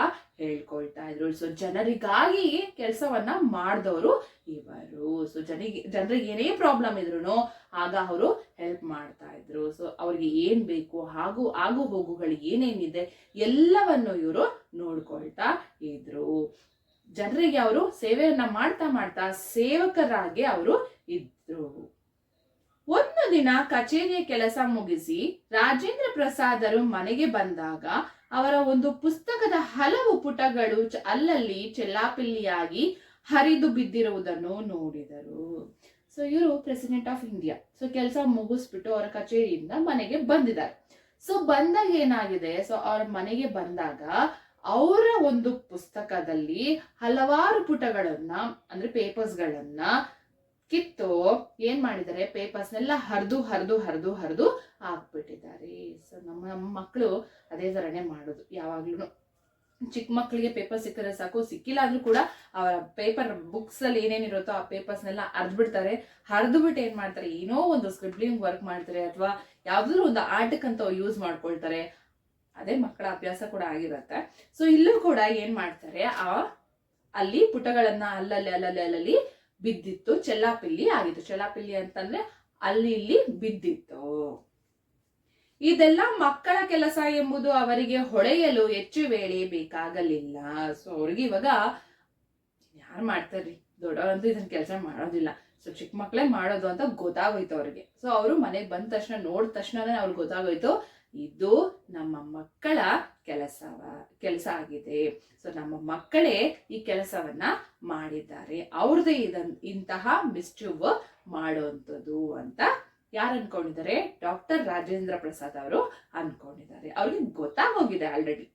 ಹೇಳ್ಕೊಳ್ತಾ ಇದ್ರು. ಸೊ ಜನರಿಗಾಗಿ ಕೆಲಸವನ್ನ ಮಾಡಿದವರು ಇವರು. ಸೊ ಜನರಿಗೆ ಏನೇ ಪ್ರಾಬ್ಲಮ್ ಇದ್ರು ಆಗ ಅವರು ಹೆಲ್ಪ್ ಮಾಡ್ತಾ ಇದ್ರು. ಸೊ ಅವ್ರಿಗೆ ಏನ್ ಬೇಕು, ಆಗು ಹೋಗುಗಳು ಏನೇನಿದೆ ಎಲ್ಲವನ್ನು ಇವರು ನೋಡ್ಕೊಳ್ತಾ ಇದ್ರು. ಜನರಿಗೆ ಅವರು ಸೇವೆಯನ್ನ ಮಾಡ್ತಾ ಸೇವಕರಾಗಿ ಅವರು ಇದ್ರು. ಒಂದು ದಿನ ಕಚೇರಿಯ ಕೆಲಸ ಮುಗಿಸಿ ರಾಜೇಂದ್ರ ಪ್ರಸಾದರು ಮನೆಗೆ ಬಂದಾಗ ಅವರ ಒಂದು ಪುಸ್ತಕದ ಹಲವು ಪುಟಗಳು ಅಲ್ಲಲ್ಲಿ ಚೆಲ್ಲಾಪಿಲ್ಲಿಯಾಗಿ ಹರಿದು ಬಿದ್ದಿರುವುದನ್ನು ನೋಡಿದರು. ಸೊ ಇವರು ಪ್ರೆಸಿಡೆಂಟ್ ಆಫ್ ಇಂಡಿಯಾ. ಸೊ ಕೆಲಸ ಮುಗಿಸ್ಬಿಟ್ಟು ಅವರ ಕಚೇರಿಯಿಂದ ಮನೆಗೆ ಬಂದಿದ್ದಾರೆ. ಸೊ ಬಂದಾಗ ಏನಾಗಿದೆ, ಸೊ ಅವ್ರ ಮನೆಗೆ ಬಂದಾಗ ಅವರ ಒಂದು ಪುಸ್ತಕದಲ್ಲಿ ಹಲವಾರು ಪುಟಗಳನ್ನ ಅಂದ್ರೆ ಪೇಪರ್ಸ್ಗಳನ್ನ ಕಿತ್ತು ಏನ್ ಮಾಡಿದ್ದಾರೆ, ಪೇಪರ್ಸ್ನೆಲ್ಲ ಹರಿದು ಹಾಕ್ಬಿಟ್ಟಿದ್ದಾರೆ. ಸೊ ನಮ್ಮ ಮಕ್ಕಳು ಅದೇ ತರನೇ ಮಾಡೋದು. ಯಾವಾಗ್ಲೂ ಚಿಕ್ಕ ಮಕ್ಕಳಿಗೆ ಪೇಪರ್ ಸಿಕ್ಕರೆ ಸಾಕು, ಸಿಕ್ಕಿಲ್ಲ ಅಂದ್ರೂ ಕೂಡ ಅವರ ಪೇಪರ್ ಬುಕ್ಸ್ ಅಲ್ಲಿ ಏನೇನಿರುತ್ತೋ ಆ ಪೇಪರ್ಸ್ನೆಲ್ಲ ಹರಿದ್ಬಿಡ್ತಾರೆ. ಹರಿದು ಬಿಟ್ಟು ಏನ್ ಮಾಡ್ತಾರೆ, ಏನೋ ಒಂದು ಸ್ಕ್ರಿಬ್ಲಿಂಗ್ ವರ್ಕ್ ಮಾಡ್ತಾರೆ ಅಥವಾ ಯಾವ್ದಾದ್ರು ಒಂದು ಆಟಕ್ಕಂತ ಯೂಸ್ ಮಾಡ್ಕೊಳ್ತಾರೆ. ಅದೇ ಮಕ್ಕಳ ಅಭ್ಯಾಸ ಕೂಡ ಆಗಿರುತ್ತೆ. ಸೊ ಇಲ್ಲೂ ಕೂಡ ಏನ್ ಮಾಡ್ತಾರೆ, ಅಲ್ಲಿ ಪುಟಗಳನ್ನ ಅಲ್ಲಲ್ಲಿ ಬಿದ್ದಿತ್ತು, ಚೆಲ್ಲಾಪಿಲ್ಲಿ ಆಗಿತ್ತು. ಚೆಲ್ಲಾಪಿಲ್ಲಿ ಅಂತಂದ್ರೆ ಅಲ್ಲಿ ಇಲ್ಲಿ ಬಿದ್ದಿತ್ತು. ಇದೆಲ್ಲ ಮಕ್ಕಳ ಕೆಲಸ ಎಂಬುದು ಅವರಿಗೆ ಹೊಳೆಯಲು ಹೆಚ್ಚು ವೇಳೆ ಬೇಕಾಗಲಿಲ್ಲ. ಸೊ ಅವ್ರಿಗೆ ಇವಾಗ ಯಾರು ಮಾಡ್ತಾರ್ರಿ, ದೊಡ್ಡವರಂತೂ ಇದನ್ನ ಕೆಲಸ ಮಾಡೋದಿಲ್ಲ. ಸೊ ಚಿಕ್ಕ ಮಕ್ಕಳೇ ಮಾಡೋದು ಅಂತ ಗೊತ್ತಾಗೋಯ್ತು ಅವ್ರಿಗೆ. ಸೊ ಅವರು ಮನೆಗೆ ಬಂದ ತಕ್ಷಣ ನೋಡಿದ ತಕ್ಷಣನೇ ಅವ್ರಿಗೆ ಗೊತ್ತಾಗೋಯ್ತು, ಇದು ನಮ್ಮ ಮಕ್ಕಳ ಕೆಲಸ ಆಗಿದೆ. ಸೊ ನಮ್ಮ ಮಕ್ಕಳೇ ಈ ಕೆಲಸವನ್ನ ಮಾಡಿದ್ದಾರೆ, ಅವ್ರದೇ ಇಂತಹ ಮಿಸ್ಚೂವ್ ಮಾಡುವಂಥದ್ದು ಅಂತ ಯಾರು ಅನ್ಕೊಂಡಿದ್ದಾರೆ, ಡಾಕ್ಟರ್ ರಾಜೇಂದ್ರ ಪ್ರಸಾದ್ ಅವರು ಅನ್ಕೊಂಡಿದ್ದಾರೆ. ಅವ್ರಿಗೆ ಗೊತ್ತಾಗೋಗಿದೆ ಆಲ್ರೆಡಿ.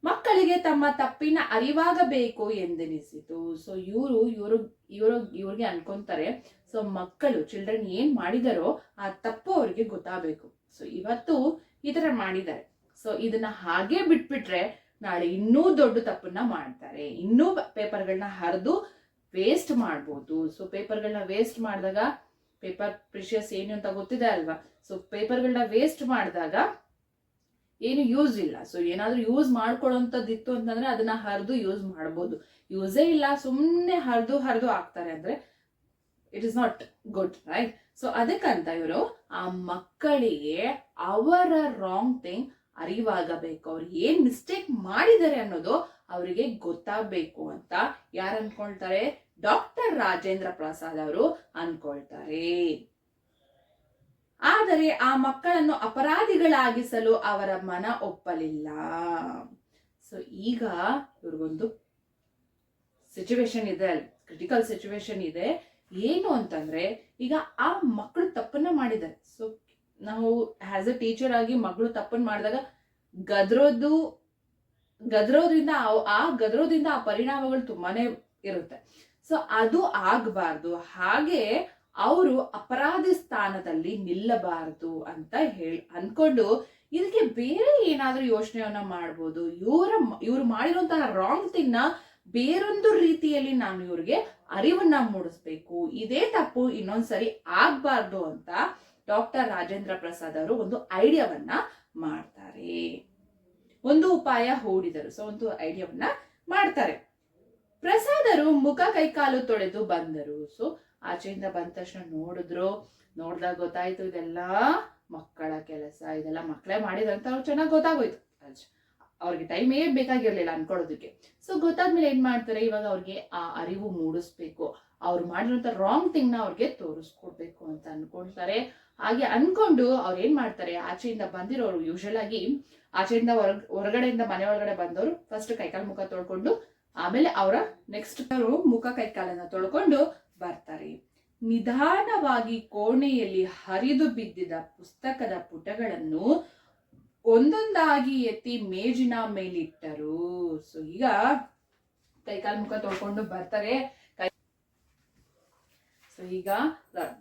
ಮಕ್ಕಳಿಗೆ ತಮ್ಮ ತಪ್ಪಿನ ಅರಿವಾಗಬೇಕು ಎಂದೆನಿಸಿತು. ಸೊ ಇವ್ರಿಗೆ ಅನ್ಕೊಂತಾರೆ, ಸೊ ಮಕ್ಕಳು ಚಿಲ್ಡ್ರನ್ ಏನ್ ಮಾಡಿದಾರೋ ಆ ತಪ್ಪು ಅವ್ರಿಗೆ ಗೊತ್ತಾಗಬೇಕು. ಸೊ ಇವತ್ತು ಈ ತರ ಮಾಡಿದ್ದಾರೆ. ಸೊ ಇದನ್ನ ಹಾಗೆ ಬಿಟ್ಬಿಟ್ರೆ ನಾಳೆ ಇನ್ನೂ ದೊಡ್ಡ ತಪ್ಪನ್ನ ಮಾಡ್ತಾರೆ. ಇನ್ನೂ ಪೇಪರ್ಗಳನ್ನ ಹರಿದು ವೇಸ್ಟ್ ಮಾಡ್ಬೋದು. ಸೊ ಪೇಪರ್ಗಳನ್ನ ವೇಸ್ಟ್ ಮಾಡಿದಾಗ, ಪೇಪರ್ ಪ್ರಿಷಿಯಸ್ ಏನು ಅಂತ ಗೊತ್ತಿದೆ ಅಲ್ವಾ. ಸೊ ಪೇಪರ್ಗಳನ್ನ ವೇಸ್ಟ್ ಮಾಡಿದಾಗ ಏನು ಯೂಸ್ ಇಲ್ಲ. ಸೊ ಏನಾದ್ರೂ ಯೂಸ್ ಮಾಡ್ಕೊಳ್ಳೋಂಥದ್ದಿತ್ತು ಅಂತಂದ್ರೆ ಅದನ್ನ ಹರಿದು ಯೂಸ್ ಮಾಡ್ಬೋದು. ಯೂಸೇ ಇಲ್ಲ, ಸುಮ್ಮನೆ ಹರಿದು ಹಾಕ್ತಾರೆ ಅಂದ್ರೆ it is not good, right? So ಅದಕ್ಕಂತ ಇವರು ಆ ಮಕ್ಕಳಿಗೆ ಅವರ ರಾಂಗ್ ಥಿಂಗ್ ಅರಿವಾಗಬೇಕು, ಅವ್ರು ಏನ್ ಮಿಸ್ಟೇಕ್ ಮಾಡಿದ್ದಾರೆ ಅನ್ನೋದು ಅವರಿಗೆ ಗೊತ್ತಾಗಬೇಕು ಅಂತ ಯಾರು ಅನ್ಕೊಳ್ತಾರೆ, ಡಾಕ್ಟರ್ ರಾಜೇಂದ್ರ ಪ್ರಸಾದ್ ಅವರು ಅನ್ಕೊಳ್ತಾರೆ. ಆದರೆ ಆ ಮಕ್ಕಳನ್ನು ಅಪರಾಧಿಗಳಾಗಿಸಲು ಅವರ ಮನ ಒಪ್ಪಲಿಲ್ಲ. ಸೊ ಈಗ ಇವ್ರಿಗೊಂದು ಸಿಚುವೇಶನ್ ಇದೆ, ಕ್ರಿಟಿಕಲ್ ಸಿಚುವೇಶನ್ ಇದೆ. ಏನು ಅಂತಂದ್ರೆ, ಈಗ ಆ ಮಕ್ಕಳು ತಪ್ಪನ್ನ ಮಾಡಿದ್ದಾರೆ. ಸೊ ನಾವು ಆಸ್ ಅ ಟೀಚರ್ ಆಗಿ ಮಗಳು ತಪ್ಪನ್ನು ಮಾಡಿದಾಗ ಗದ್ರೋದ್ರಿಂದ ಆ ಪರಿಣಾಮಗಳು ತುಂಬಾನೇ ಇರುತ್ತೆ. ಸೊ ಅದು ಆಗ್ಬಾರ್ದು, ಹಾಗೆ ಅವರು ಅಪರಾಧಿ ಸ್ಥಾನದಲ್ಲಿ ನಿಲ್ಲಬಾರದು ಅಂತ ಅನ್ಕೊಂಡು ಇದಕ್ಕೆ ಬೇರೆ ಏನಾದ್ರೂ ಯೋಚನೆಯನ್ನ ಮಾಡ್ಬೋದು. ಇವ್ರು ಮಾಡಿರುವಂತಹ ರಾಂಗ್ ಥಿಂಗ್ ನ ಬೇರೊಂದು ರೀತಿಯಲ್ಲಿ ನಾನು ಇವ್ರಿಗೆ ಅರಿವನ್ನ ಮೂಡಿಸ್ಬೇಕು, ಇದೇ ತಪ್ಪು ಇನ್ನೊಂದ್ಸರಿ ಆಗ್ಬಾರ್ದು ಅಂತ ಡಾಕ್ಟರ್ ರಾಜೇಂದ್ರ ಪ್ರಸಾದ್ ಅವರು ಒಂದು ಐಡಿಯಾವನ್ನ ಮಾಡ್ತಾರೆ. ಒಂದು ಉಪಾಯ ಹೂಡಿದರು. ಸೊ ಒಂದು ಐಡಿಯಾವನ್ನ ಮಾಡ್ತಾರೆ. ಪ್ರಸಾದರು ಮುಖ ಕೈಕಾಲು ತೊಳೆದು ಬಂದರು. ಸೊ ಆಚೆಯಿಂದ ಬಂದ ತಕ್ಷಣ ನೋಡಿದಾಗ ಗೊತ್ತಾಯ್ತು ಇದೆಲ್ಲ ಮಕ್ಕಳ ಕೆಲಸ, ಇದೆಲ್ಲ ಮಕ್ಕಳೇ ಮಾಡಿದಂತ ಅವ್ರು ಚೆನ್ನಾಗಿ ಗೊತ್ತಾಗೋಯ್ತು. ಅವ್ರಿಗೆ ಟೈಮೇ ಬೇಕಾಗಿರ್ಲಿಲ್ಲ ಅನ್ಕೊಳ್ಳೋದಕ್ಕೆ. ಸೊ ಗೊತ್ತಾದ್ಮೇಲೆ ಏನ್ ಮಾಡ್ತಾರೆ, ಇವಾಗ ಅವ್ರಿಗೆ ಆ ಅರಿವು ಮೂಡಿಸ್ಬೇಕು, ಅವ್ರು ಮಾಡಿರುವಂತ ರಾಂಗ್ ಥಿಂಗ್ ನ ಅವ್ರಿಗೆ ತೋರಿಸ್ಕೊಡ್ಬೇಕು ಅಂತ ಅನ್ಕೊಳ್ತಾರೆ. ಹಾಗೆ ಅನ್ಕೊಂಡು ಅವ್ರು ಏನ್ ಮಾಡ್ತಾರೆ, ಆಚೆಯಿಂದ ಬಂದಿರೋರು ಯೂಶಲ್ ಆಗಿ ಆಚೆಯಿಂದ ಹೊರಗಡೆಯಿಂದ ಮನೆ ಒಳಗಡೆ ಬಂದವರು ಫಸ್ಟ್ ಕೈಕಾಲು ಮುಖ ತೊಳ್ಕೊಂಡು ಆಮೇಲೆ ಅವರ ನೆಕ್ಸ್ಟ್ ಮುಖ ಕೈಕಾಲನ್ನ ತೊಳ್ಕೊಂಡು ಬರ್ತಾರೆ. ನಿಧಾನವಾಗಿ ಕೋಣೆಯಲ್ಲಿ ಹರಿದು ಬಿದ್ದಿದ್ದ ಪುಸ್ತಕದ ಪುಟಗಳನ್ನು ಒಂದೊಂದಾಗಿ ಎತ್ತಿ ಮೇಜಿನ ಮೇಲಿಟ್ಟರು. ಸೊ ಈಗ ಕೈಕಾಲು ಮುಖ ತೊಳ್ಕೊಂಡು ಬರ್ತಾರೆ. ಸೊ ಈಗ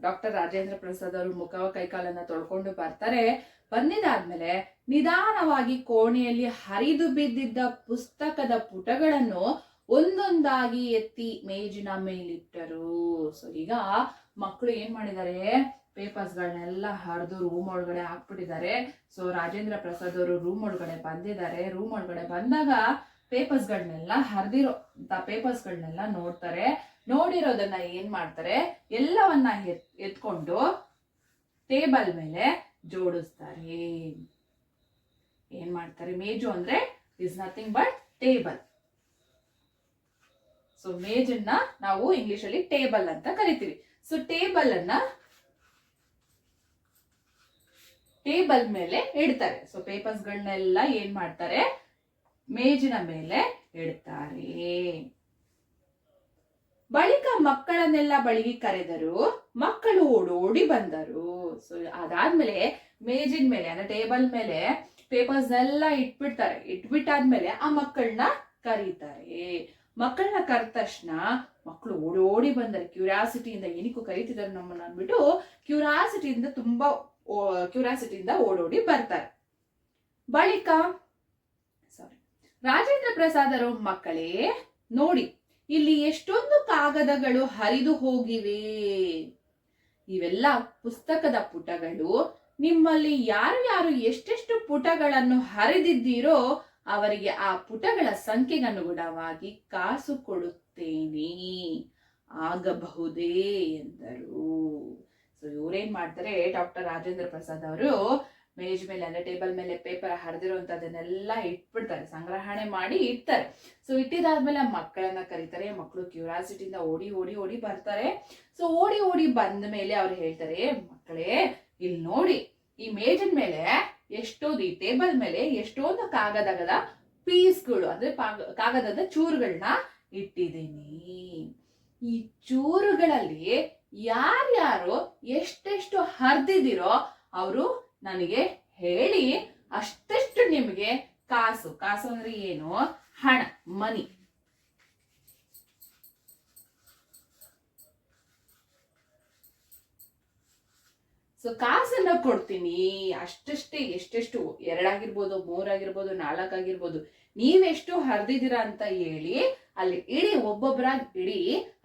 ಡಾಕ್ಟರ್ ರಾಜೇಂದ್ರ ಪ್ರಸಾದ್ ಅವರು ಮುಖ ಕೈಕಾಲನ್ನ ತೊಳ್ಕೊಂಡು ಬರ್ತಾರೆ. ಬಂದಿದಾದ್ಮೇಲೆ ನಿಧಾನವಾಗಿ ಕೋಣೆಯಲ್ಲಿ ಹರಿದು ಬಿದ್ದಿದ್ದ ಪುಸ್ತಕದ ಪುಟಗಳನ್ನು ಒಂದೊಂದಾಗಿ ಎತ್ತಿ ಮೇಜಿನ ಮೇಲಿಟ್ಟರು. ಸೊ ಈಗ ಮಕ್ಕಳು ಏನ್ ಮಾಡಿದ್ದಾರೆ, ಪೇಪರ್ಸ್ ಗಳನ್ನೆಲ್ಲ ಹರಿದು ರೂಮ್ ಒಳಗಡೆ ಹಾಕ್ಬಿಟ್ಟಿದ್ದಾರೆ. ಸೊ ರಾಜೇಂದ್ರ ಪ್ರಸಾದ್ ಅವರು ರೂಮ್ ಒಳಗಡೆ ಬಂದಿದ್ದಾರೆ. ರೂಮ್ ಒಳಗಡೆ ಬಂದಾಗ ಪೇಪರ್ಸ್ ಗಳನ್ನೆಲ್ಲ ಹರಿದಿರೋ ಪೇಪರ್ಸ್ ಗಳನ್ನೆಲ್ಲ ನೋಡ್ತಾರೆ. ನೋಡಿರೋದನ್ನ ಏನ್ ಮಾಡ್ತಾರೆ, ಎಲ್ಲವನ್ನ ಎತ್ಕೊಂಡು ಟೇಬಲ್ ಮೇಲೆ ಜೋಡಿಸ್ತಾರೆ. ಏನ್ ಮಾಡ್ತಾರೆ, ಮೇಜು ಅಂದ್ರೆ is nothing but table. So ಮೇಜನ್ನ ನಾವು ಇಂಗ್ಲಿಷ್ ಅಲ್ಲಿ ಟೇಬಲ್ ಅಂತ ಕರಿತೀವಿ. ಸೊ ಟೇಬಲ್ ಮೇಲೆ ಇಡ್ತಾರೆ. ಸೊ ಪೇಪರ್ಸ್ ಗಳನ್ನೆಲ್ಲ ಏನ್ ಮಾಡ್ತಾರೆ, ಮೇಜಿನ ಮೇಲೆ ಇಡ್ತಾರೆ. ಬಳಿಕ ಮಕ್ಕಳನ್ನೆಲ್ಲ ಬಳಿಗೆ ಕರೆದರು. ಮಕ್ಕಳು ಓಡೋಡಿ ಬಂದರು. ಸೊ ಅದಾದ್ಮೇಲೆ ಮೇಜಿನ ಮೇಲೆ ಅಂದ್ರೆ ಟೇಬಲ್ ಮೇಲೆ ಪೇಪರ್ಸ್ ಎಲ್ಲ ಇಟ್ಬಿಟ್ಟಾದ್ಮೇಲೆ ಆ ಮಕ್ಕಳನ್ನ ಕರೀತಾರೆ. ಮಕ್ಕಳನ್ನ ಕರೆದ ತಕ್ಷಣ ಮಕ್ಕಳು ಓಡೋಡಿ ಬಂದರೆ ಕ್ಯೂರಿಯಾಸಿಟಿಯಿಂದ, ಏನಕ್ಕೂ ಕರೀತಿದ್ದಾರೆ ನಮ್ಮನ್ನ ಅಂದ್ಬಿಟ್ಟು ಕ್ಯೂರಿಯಾಸಿಟಿಯಿಂದ ಓಡೋಡಿ ಬರ್ತಾರೆ. ಬಳಿಕ ರಾಜೇಂದ್ರ ಪ್ರಸಾದರು, ಮಕ್ಕಳೇ ನೋಡಿ, ಇಲ್ಲಿ ಎಷ್ಟೊಂದು ಕಾಗದಗಳು ಹರಿದು ಹೋಗಿವೆ. ಇವೆಲ್ಲ ಪುಸ್ತಕದ ಪುಟಗಳು. ನಿಮ್ಮಲ್ಲಿ ಯಾರು ಎಷ್ಟೆಷ್ಟು ಪುಟಗಳನ್ನು ಹರಿದಿದ್ದೀರೋ ಅವರಿಗೆ ಆ ಪುಟಗಳ ಸಂಖ್ಯೆಗನುಗುಣವಾಗಿ ಕಾಸು ಕೊಡುತ್ತೇನೆ, ಆಗಬಹುದೇ ಎಂದರು. ಸೊ ಇವ್ರೇನ್ ಮಾಡ್ತಾರೆ, ಡಾಕ್ಟರ್ ರಾಜೇಂದ್ರ ಪ್ರಸಾದ್ ಅವರು ಮೇಜ್ ಮೇಲೆ ಅಂದ್ರೆ ಟೇಬಲ್ ಮೇಲೆ ಪೇಪರ್ ಹರಿದಿರುವಂತದನ್ನೆಲ್ಲ ಇಟ್ಬಿಡ್ತಾರೆ, ಸಂಗ್ರಹಣೆ ಮಾಡಿ ಇಡ್ತಾರೆ. ಸೊ ಇಟ್ಟಿದಾದ್ಮೇಲೆ ಮಕ್ಕಳನ್ನ ಕರೀತಾರೆ. ಮಕ್ಕಳು ಕ್ಯೂರಿಯಾಸಿಟಿಯಿಂದ ಓಡಿ ಬರ್ತಾರೆ. ಸೊ ಓಡಿ ಬಂದ ಮೇಲೆ ಅವ್ರು ಹೇಳ್ತಾರೆ, ಮಕ್ಕಳೇ ಇಲ್ಲಿ ನೋಡಿ, ಈ ಮೇಜಿನ ಮೇಲೆ ಈ ಟೇಬಲ್ ಮೇಲೆ ಎಷ್ಟೊಂದು ಕಾಗದದ ಪೀಸ್ಗಳು ಅಂದ್ರೆ ಕಾಗದದ ಚೂರುಗಳನ್ನ ಇಟ್ಟಿದ್ದೀನಿ. ಈ ಚೂರುಗಳಲ್ಲಿ ಯಾರ್ಯಾರು ಎಷ್ಟೆಷ್ಟು ಹರಿದಿದಿರೋ ಅವರು ನನಗೆ ಹೇಳಿ, ಅಷ್ಟೆಷ್ಟು ನಿಮಗೆ ಕಾಸು ಅಂದ್ರೆ ಏನು, ಹಣ, ಮನಿ. ಸೊ ಕಾಸನ್ನ ಕೊಡ್ತೀನಿ, ಅಷ್ಟಷ್ಟೇ, ಎಷ್ಟೆಷ್ಟು 2 ಆಗಿರ್ಬೋದು, 3 ಆಗಿರ್ಬೋದು, 4 ಆಗಿರ್ಬೋದು, ನೀವೆಷ್ಟು ಹರಿದಿದ್ದೀರಾ ಅಂತ ಹೇಳಿ ಅಲ್ಲಿ ಇಡಿ, ಒಬ್ಬೊಬ್ಬರಾಗಿ ಇಡಿ,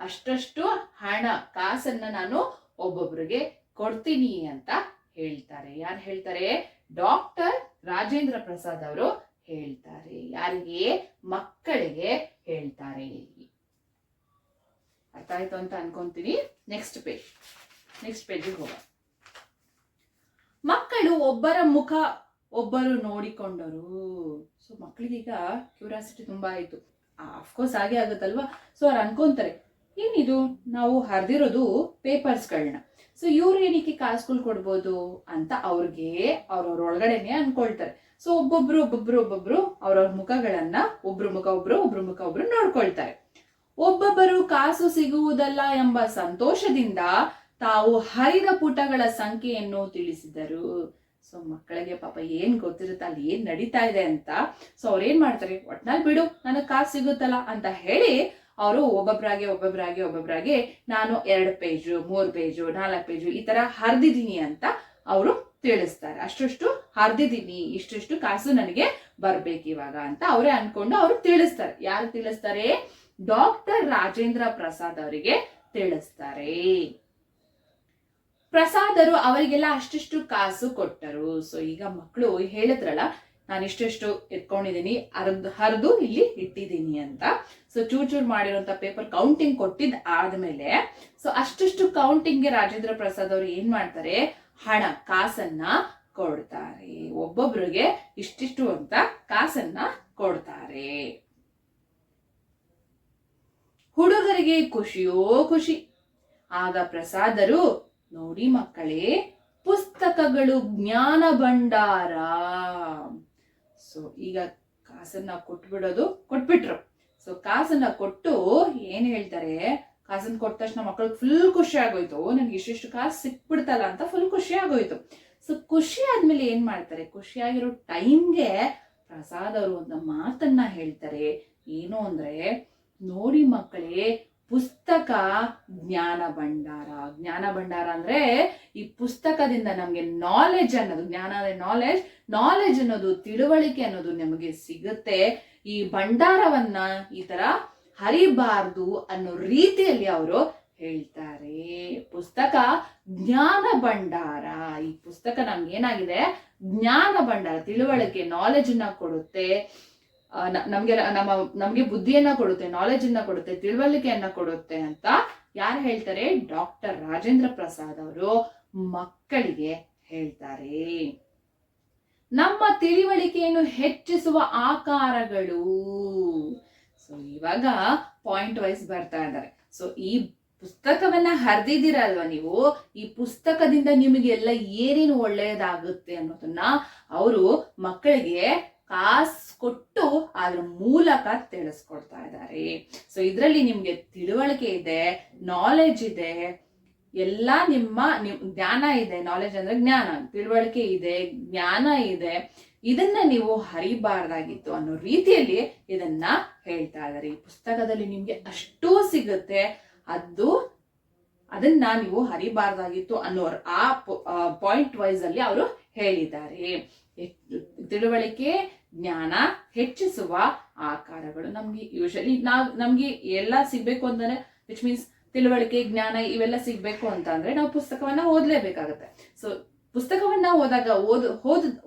ಅಷ್ಟಷ್ಟು ಹಣ ಕಾಸನ್ನ ನಾನು ಒಬ್ಬೊಬ್ರಿಗೆ ಕೊಡ್ತೀನಿ ಅಂತ ಹೇಳ್ತಾರೆ. ಯಾರು ಹೇಳ್ತಾರೆ, ಡಾಕ್ಟರ್ ರಾಜೇಂದ್ರ ಪ್ರಸಾದ್ ಅವರು ಹೇಳ್ತಾರೆ. ಯಾರಿಗೆ, ಮಕ್ಕಳಿಗೆ ಹೇಳ್ತಾರೆ. ಅರ್ಥ ಆಯ್ತು ಅಂತ ಅನ್ಕೊಂತೀನಿ. ನೆಕ್ಸ್ಟ್ ಪೇಜಿಗೆ ಹೋಗೋಣ. ಮಕ್ಕಳು ಒಬ್ಬರ ಮುಖ ಒಬ್ಬರು ನೋಡಿಕೊಂಡರು. ಸೊ ಮಕ್ಕಳಿಗೀಗ ಕ್ಯೂರಿಯಾಸಿಟಿ ತುಂಬಾ ಆಯ್ತು. ಅಫ್ಕೋರ್ಸ್ ಹಾಗೆ ಆಗುತ್ತಲ್ವಾ. ಸೊ ಅವ್ರು ಅನ್ಕೊಂತಾರೆ, ಏನಿದು ನಾವು ಹರಿದಿರೋದು ಪೇಪರ್ಸ್ಗಳನ್ನ, ಸೊ ಇವ್ರು ಏನಕ್ಕೆ ಕಾಸುಗಳು ಕೊಡ್ಬೋದು ಅಂತ ಅವ್ರಿಗೆ ಅವ್ರವ್ರ ಒಳಗಡೆನೆ ಅನ್ಕೊಳ್ತಾರೆ. ಸೊ ಒಬ್ಬೊಬ್ರು ಅವ್ರವ್ರ ಮುಖಗಳನ್ನ ಒಬ್ರು ಮುಖ ಒಬ್ರು ನೋಡ್ಕೊಳ್ತಾರೆ. ಒಬ್ಬೊಬ್ಬರು ಕಾಸು ಸಿಗುವುದಲ್ಲ ಎಂಬ ಸಂತೋಷದಿಂದ ತಾವು ಹರಿದ ಪುಟಗಳ ಸಂಖ್ಯೆಯನ್ನು ತಿಳಿಸಿದರು. ಸೊ ಮಕ್ಕಳಿಗೆ ಪಾಪ ಏನ್ ಗೊತ್ತಿರುತ್ತೆ ಅಲ್ಲಿ ಏನ್ ನಡೀತಾ ಇದೆ ಅಂತ. ಸೊ ಅವ್ರೇನ್ ಮಾಡ್ತಾರೆ, ಒಟ್ನಲ್ಲಿ ಬಿಡು ನನಗ್ ಕಾಸು ಸಿಗುತ್ತಲ್ಲ ಅಂತ ಹೇಳಿ ಅವರು ಒಬ್ಬೊಬ್ರಾಗೆ ನಾನು 2 ಪೇಜು 3 ಪೇಜು 4 ಪೇಜು ಈ ತರ ಹರಿದಿದ್ದೀನಿ ಅಂತ ಅವರು ತಿಳಿಸ್ತಾರೆ. ಅಷ್ಟು ಹರಿದಿದ್ದೀನಿ, ಇಷ್ಟು ಕಾಸು ನನಗೆ ಬರ್ಬೇಕಿವಾಗ ಅಂತ ಅವರೇ ಅನ್ಕೊಂಡು ಅವರು ತಿಳಿಸ್ತಾರೆ. ಯಾರು ತಿಳಿಸ್ತಾರೆ? ಡಾಕ್ಟರ್ ರಾಜೇಂದ್ರ ಪ್ರಸಾದ್ ಅವರಿಗೆ ತಿಳಿಸ್ತಾರೆ. ಪ್ರಸಾದರು ಅವರಿಗೆಲ್ಲ ಅಷ್ಟಿಷ್ಟು ಕಾಸು ಕೊಟ್ಟರು. ಸೊ ಈಗ ಮಕ್ಕಳು ಹೇಳಿದ್ರಲ್ಲ, ನಾನು ಇಷ್ಟು ಎತ್ಕೊಂಡಿದ್ದೀನಿ, ಹರಿದು ಇಲ್ಲಿ ಇಟ್ಟಿದ್ದೀನಿ ಅಂತ. ಸೊ ಚೂರ್ ಮಾಡಿರುವಂತ ಪೇಪರ್ ಕೌಂಟಿಂಗ್ ಕೊಟ್ಟಿದ್ ಆದ್ಮೇಲೆ ಸೊ ಅಷ್ಟಿಷ್ಟು ಕೌಂಟಿಂಗ್ಗೆ ರಾಜೇಂದ್ರ ಪ್ರಸಾದ್ ಅವರು ಏನ್ ಮಾಡ್ತಾರೆ, ಹಣ ಕಾಸನ್ನ ಕೊಡ್ತಾರೆ. ಒಬ್ಬೊಬ್ರಿಗೆ ಇಷ್ಟಿಷ್ಟು ಅಂತ ಕಾಸನ್ನ ಕೊಡ್ತಾರೆ. ಹುಡುಗರಿಗೆ ಖುಷಿಯೋ ಖುಷಿ. ಆಗ ಪ್ರಸಾದರು, ನೋಡಿ ಮಕ್ಕಳೇ, ಪುಸ್ತಕಗಳು ಜ್ಞಾನ ಭಂಡಾರ. ಸೊ ಈಗ ಕಾಸನ್ನ ಕೊಟ್ಬಿಟ್ರು. ಸೊ ಕಾಸನ್ನ ಕೊಟ್ಟು ಏನ್ ಹೇಳ್ತಾರೆ, ಕಾಸನ್ನ ಕೊಟ್ಟ ತಕ್ಷಣ ಮಕ್ಕಳಿಗೆ ಫುಲ್ ಖುಷಿ ಆಗೋಯ್ತು, ನನ್ಗೆ ಇಷ್ಟಿಷ್ಟು ಕಾಸು ಸಿಕ್ಬಿಡ್ತಲ್ಲ ಅಂತ ಫುಲ್ ಖುಷಿ ಆಗೋಯ್ತು. ಸೊ ಖುಷಿ ಆದ್ಮೇಲೆ ಏನ್ ಮಾಡ್ತಾರೆ, ಖುಷಿಯಾಗಿರೋ ಟೈಮ್ಗೆ ಪ್ರಸಾದ್ ಅವರು ಒಂದು ಮಾತನ್ನ ಹೇಳ್ತಾರೆ. ಏನು ಅಂದ್ರೆ, ನೋಡಿ ಮಕ್ಕಳೇ, ಪುಸ್ತಕ ಜ್ಞಾನ ಭಂಡಾರ. ಜ್ಞಾನ ಭಂಡಾರ ಅಂದ್ರೆ ಈ ಪುಸ್ತಕದಿಂದ ನಮ್ಗೆ ನಾಲೆಜ್ ಅನ್ನೋದು, ಜ್ಞಾನ ಅಂದ್ರೆ ನಾಲೆಜ್ ಅನ್ನೋದು, ತಿಳುವಳಿಕೆ ಅನ್ನೋದು ನಮಗೆ ಸಿಗುತ್ತೆ. ಈ ಭಂಡಾರವನ್ನ ಈ ತರ ಹರಿಬಾರ್ದು ಅನ್ನೋ ರೀತಿಯಲ್ಲಿ ಅವರು ಹೇಳ್ತಾರೆ. ಪುಸ್ತಕ ಜ್ಞಾನ ಭಂಡಾರ. ಈ ಪುಸ್ತಕ ನಮ್ಗೆ ಏನಾಗಿದೆ, ಜ್ಞಾನ ಭಂಡಾರ, ತಿಳುವಳಿಕೆ, ನಾಲೆಜ್ ಅನ್ನ ಕೊಡುತ್ತೆ. ನಮ್ಗೆ ಬುದ್ಧಿಯನ್ನ ಕೊಡುತ್ತೆ, ನಾಲೆಜ್ ಅನ್ನ ಕೊಡುತ್ತೆ, ತಿಳುವಳಿಕೆಯನ್ನ ಕೊಡುತ್ತೆ ಅಂತ ಯಾರು ಹೇಳ್ತಾರೆ? ಡಾಕ್ಟರ್ ರಾಜೇಂದ್ರ ಪ್ರಸಾದ್ ಅವರು ಮಕ್ಕಳಿಗೆ ಹೇಳ್ತಾರೆ. ನಮ್ಮ ತಿಳುವಳಿಕೆಯನ್ನು ಹೆಚ್ಚಿಸುವ ಆಕಾರಗಳು. ಸೊ ಇವಾಗ ಪಾಯಿಂಟ್ ವೈಸ್ ಬರ್ತಾ ಇದ್ದಾರೆ. ಸೊ ಈ ಪುಸ್ತಕವನ್ನ ಹರಿದಿದ್ದೀರಲ್ವ ನೀವು, ಈ ಪುಸ್ತಕದಿಂದ ನಿಮಗೆಲ್ಲ ಏನೇನು ಒಳ್ಳೆಯದಾಗುತ್ತೆ ಅನ್ನೋದನ್ನ ಅವರು ಮಕ್ಕಳಿಗೆ ಕಾಸು ಕೊಟ್ಟು ಅದ್ರ ಮೂಲಕ ತಿಳಿಸ್ಕೊಡ್ತಾ ಇದ್ದಾರೆ. ಸೊ ಇದ್ರಲ್ಲಿ ನಿಮ್ಗೆ ತಿಳುವಳಿಕೆ ಇದೆ, ನಾಲೆಜ್ ಇದೆ, ಎಲ್ಲ ನಿಮ್ಮ ಜ್ಞಾನ ಇದೆ. ನಾಲೆಜ್ ಅಂದ್ರೆ ಜ್ಞಾನ, ತಿಳುವಳಿಕೆ ಇದೆ, ಜ್ಞಾನ ಇದೆ. ಇದನ್ನ ನೀವು ಹರಿಬಾರ್ದಾಗಿತ್ತು ಅನ್ನೋ ರೀತಿಯಲ್ಲಿ ಇದನ್ನ ಹೇಳ್ತಾ ಇದ್ದಾರೆ. ಈ ಪುಸ್ತಕದಲ್ಲಿ ನಿಮ್ಗೆ ಅಷ್ಟೂ ಸಿಗುತ್ತೆ, ಅದನ್ನ ನೀವು ಹರಿಬಾರ್ದಾಗಿತ್ತು ಅನ್ನೋರ್ ಆ ಪಾಯಿಂಟ್ ವೈಸ್ ಅಲ್ಲಿ ಅವರು ಹೇಳಿದ್ದಾರೆ. ತಿಳುವಳಿಕೆ, ಜ್ಞಾನ ಹೆಚ್ಚಿಸುವ ಆಕಾರಗಳು. ನಮ್ಗೆ ಯೂಶಲಿ ನಮ್ಗೆ ಎಲ್ಲ ಸಿಗ್ಬೇಕು ಅಂತಂದ್ರೆ, ವಿಚ್ ಮೀನ್ಸ್ ತಿಳುವಳಿಕೆ, ಜ್ಞಾನ ಇವೆಲ್ಲ ಸಿಗ್ಬೇಕು ಅಂತ ಅಂದ್ರೆ ನಾವು ಪುಸ್ತಕವನ್ನ ಓದ್ಲೇಬೇಕಾಗತ್ತೆ. ಸೊ ಪುಸ್ತಕವನ್ನ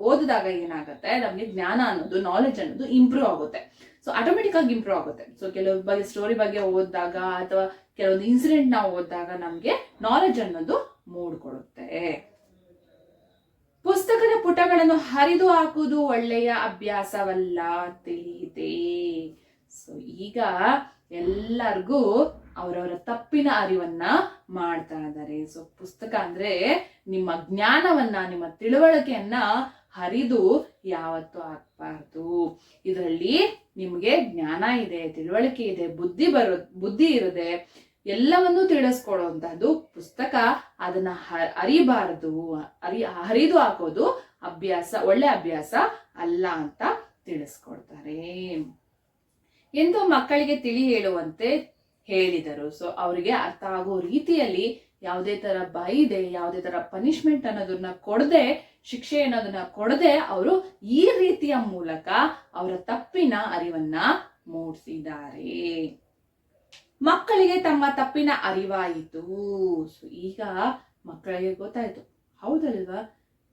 ಓದಿದಾಗ ಏನಾಗುತ್ತೆ, ನಮ್ಗೆ ಜ್ಞಾನ ಅನ್ನೋದು, ನಾಲೆಜ್ ಅನ್ನೋದು ಇಂಪ್ರೂವ್ ಆಗುತ್ತೆ. ಸೊ ಆಟೋಮೆಟಿಕ್ ಆಗಿ ಇಂಪ್ರೂವ್ ಆಗುತ್ತೆ. ಸೊ ಕೆಲವು ಬಗ್ಗೆ ಸ್ಟೋರಿ ಬಗ್ಗೆ ಓದಿದಾಗ ಅಥವಾ ಕೆಲವೊಂದು ಇನ್ಸಿಡೆಂಟ್ ನಾವು ಓದಿದಾಗ ನಮ್ಗೆ ನಾಲೆಜ್ ಅನ್ನೋದು ಮೂಡ್ಕೊಡುತ್ತೆ. ಪುಸ್ತಕದ ಪುಟಗಳನ್ನು ಹರಿದು ಹಾಕುವುದು ಒಳ್ಳೆಯ ಅಭ್ಯಾಸವಲ್ಲ, ತಿಳಿಯಿತೆ. ಸೊ ಈಗ ಎಲ್ಲರಿಗೂ ಅವರವರ ತಪ್ಪಿನ ಅರಿವನ್ನ ಮಾಡ್ತಾ ಇದ್ದಾರೆ. ಸೊ ಪುಸ್ತಕ ಅಂದ್ರೆ ನಿಮ್ಮ ಜ್ಞಾನವನ್ನ, ನಿಮ್ಮ ತಿಳುವಳಿಕೆಯನ್ನ ಹರಿದು ಯಾವತ್ತೂ ಹಾಕ್ಬಾರ್ದು. ಇದರಲ್ಲಿ ನಿಮ್ಗೆ ಜ್ಞಾನ ಇದೆ, ತಿಳುವಳಿಕೆ ಇದೆ, ಬುದ್ಧಿ ಇರುತ್ತೆ, ಎಲ್ಲವನ್ನೂ ತಿಳಿಸ್ಕೊಡುವಂತಹದ್ದು ಪುಸ್ತಕ. ಅದನ್ನ ಅರಿಬಾರ್ದು, ಹರಿದು ಹಾಕೋದು ಒಳ್ಳೆ ಅಭ್ಯಾಸ ಅಲ್ಲ ಅಂತ ತಿಳಿಸ್ಕೊಡ್ತಾರೆ ಎಂದು ಮಕ್ಕಳಿಗೆ ತಿಳಿ ಹೇಳುವಂತೆ ಹೇಳಿದರು. ಸೊ ಅವರಿಗೆ ಅರ್ಥ ಆಗೋ ರೀತಿಯಲ್ಲಿ ಯಾವುದೇ ತರ ಬೈದೆ, ಯಾವುದೇ ತರ ಪನಿಷ್ಮೆಂಟ್ ಅನ್ನೋದನ್ನ ಕೊಡದೆ, ಶಿಕ್ಷೆ ಅನ್ನೋದನ್ನ ಕೊಡದೆ ಅವರು ಈ ರೀತಿಯ ಮೂಲಕ ಅವರ ತಪ್ಪಿನ ಅರಿವನ್ನ ಮೂಡಿಸಿದ್ದಾರೆ. ಮಕ್ಕಳಿಗೆ ತಮ್ಮ ತಪ್ಪಿನ ಅರಿವಾಯಿತು. ಸೊ ಈಗ ಮಕ್ಕಳಿಗೆ ಗೊತ್ತಾಯ್ತು, ಹೌದಲ್ವಾ,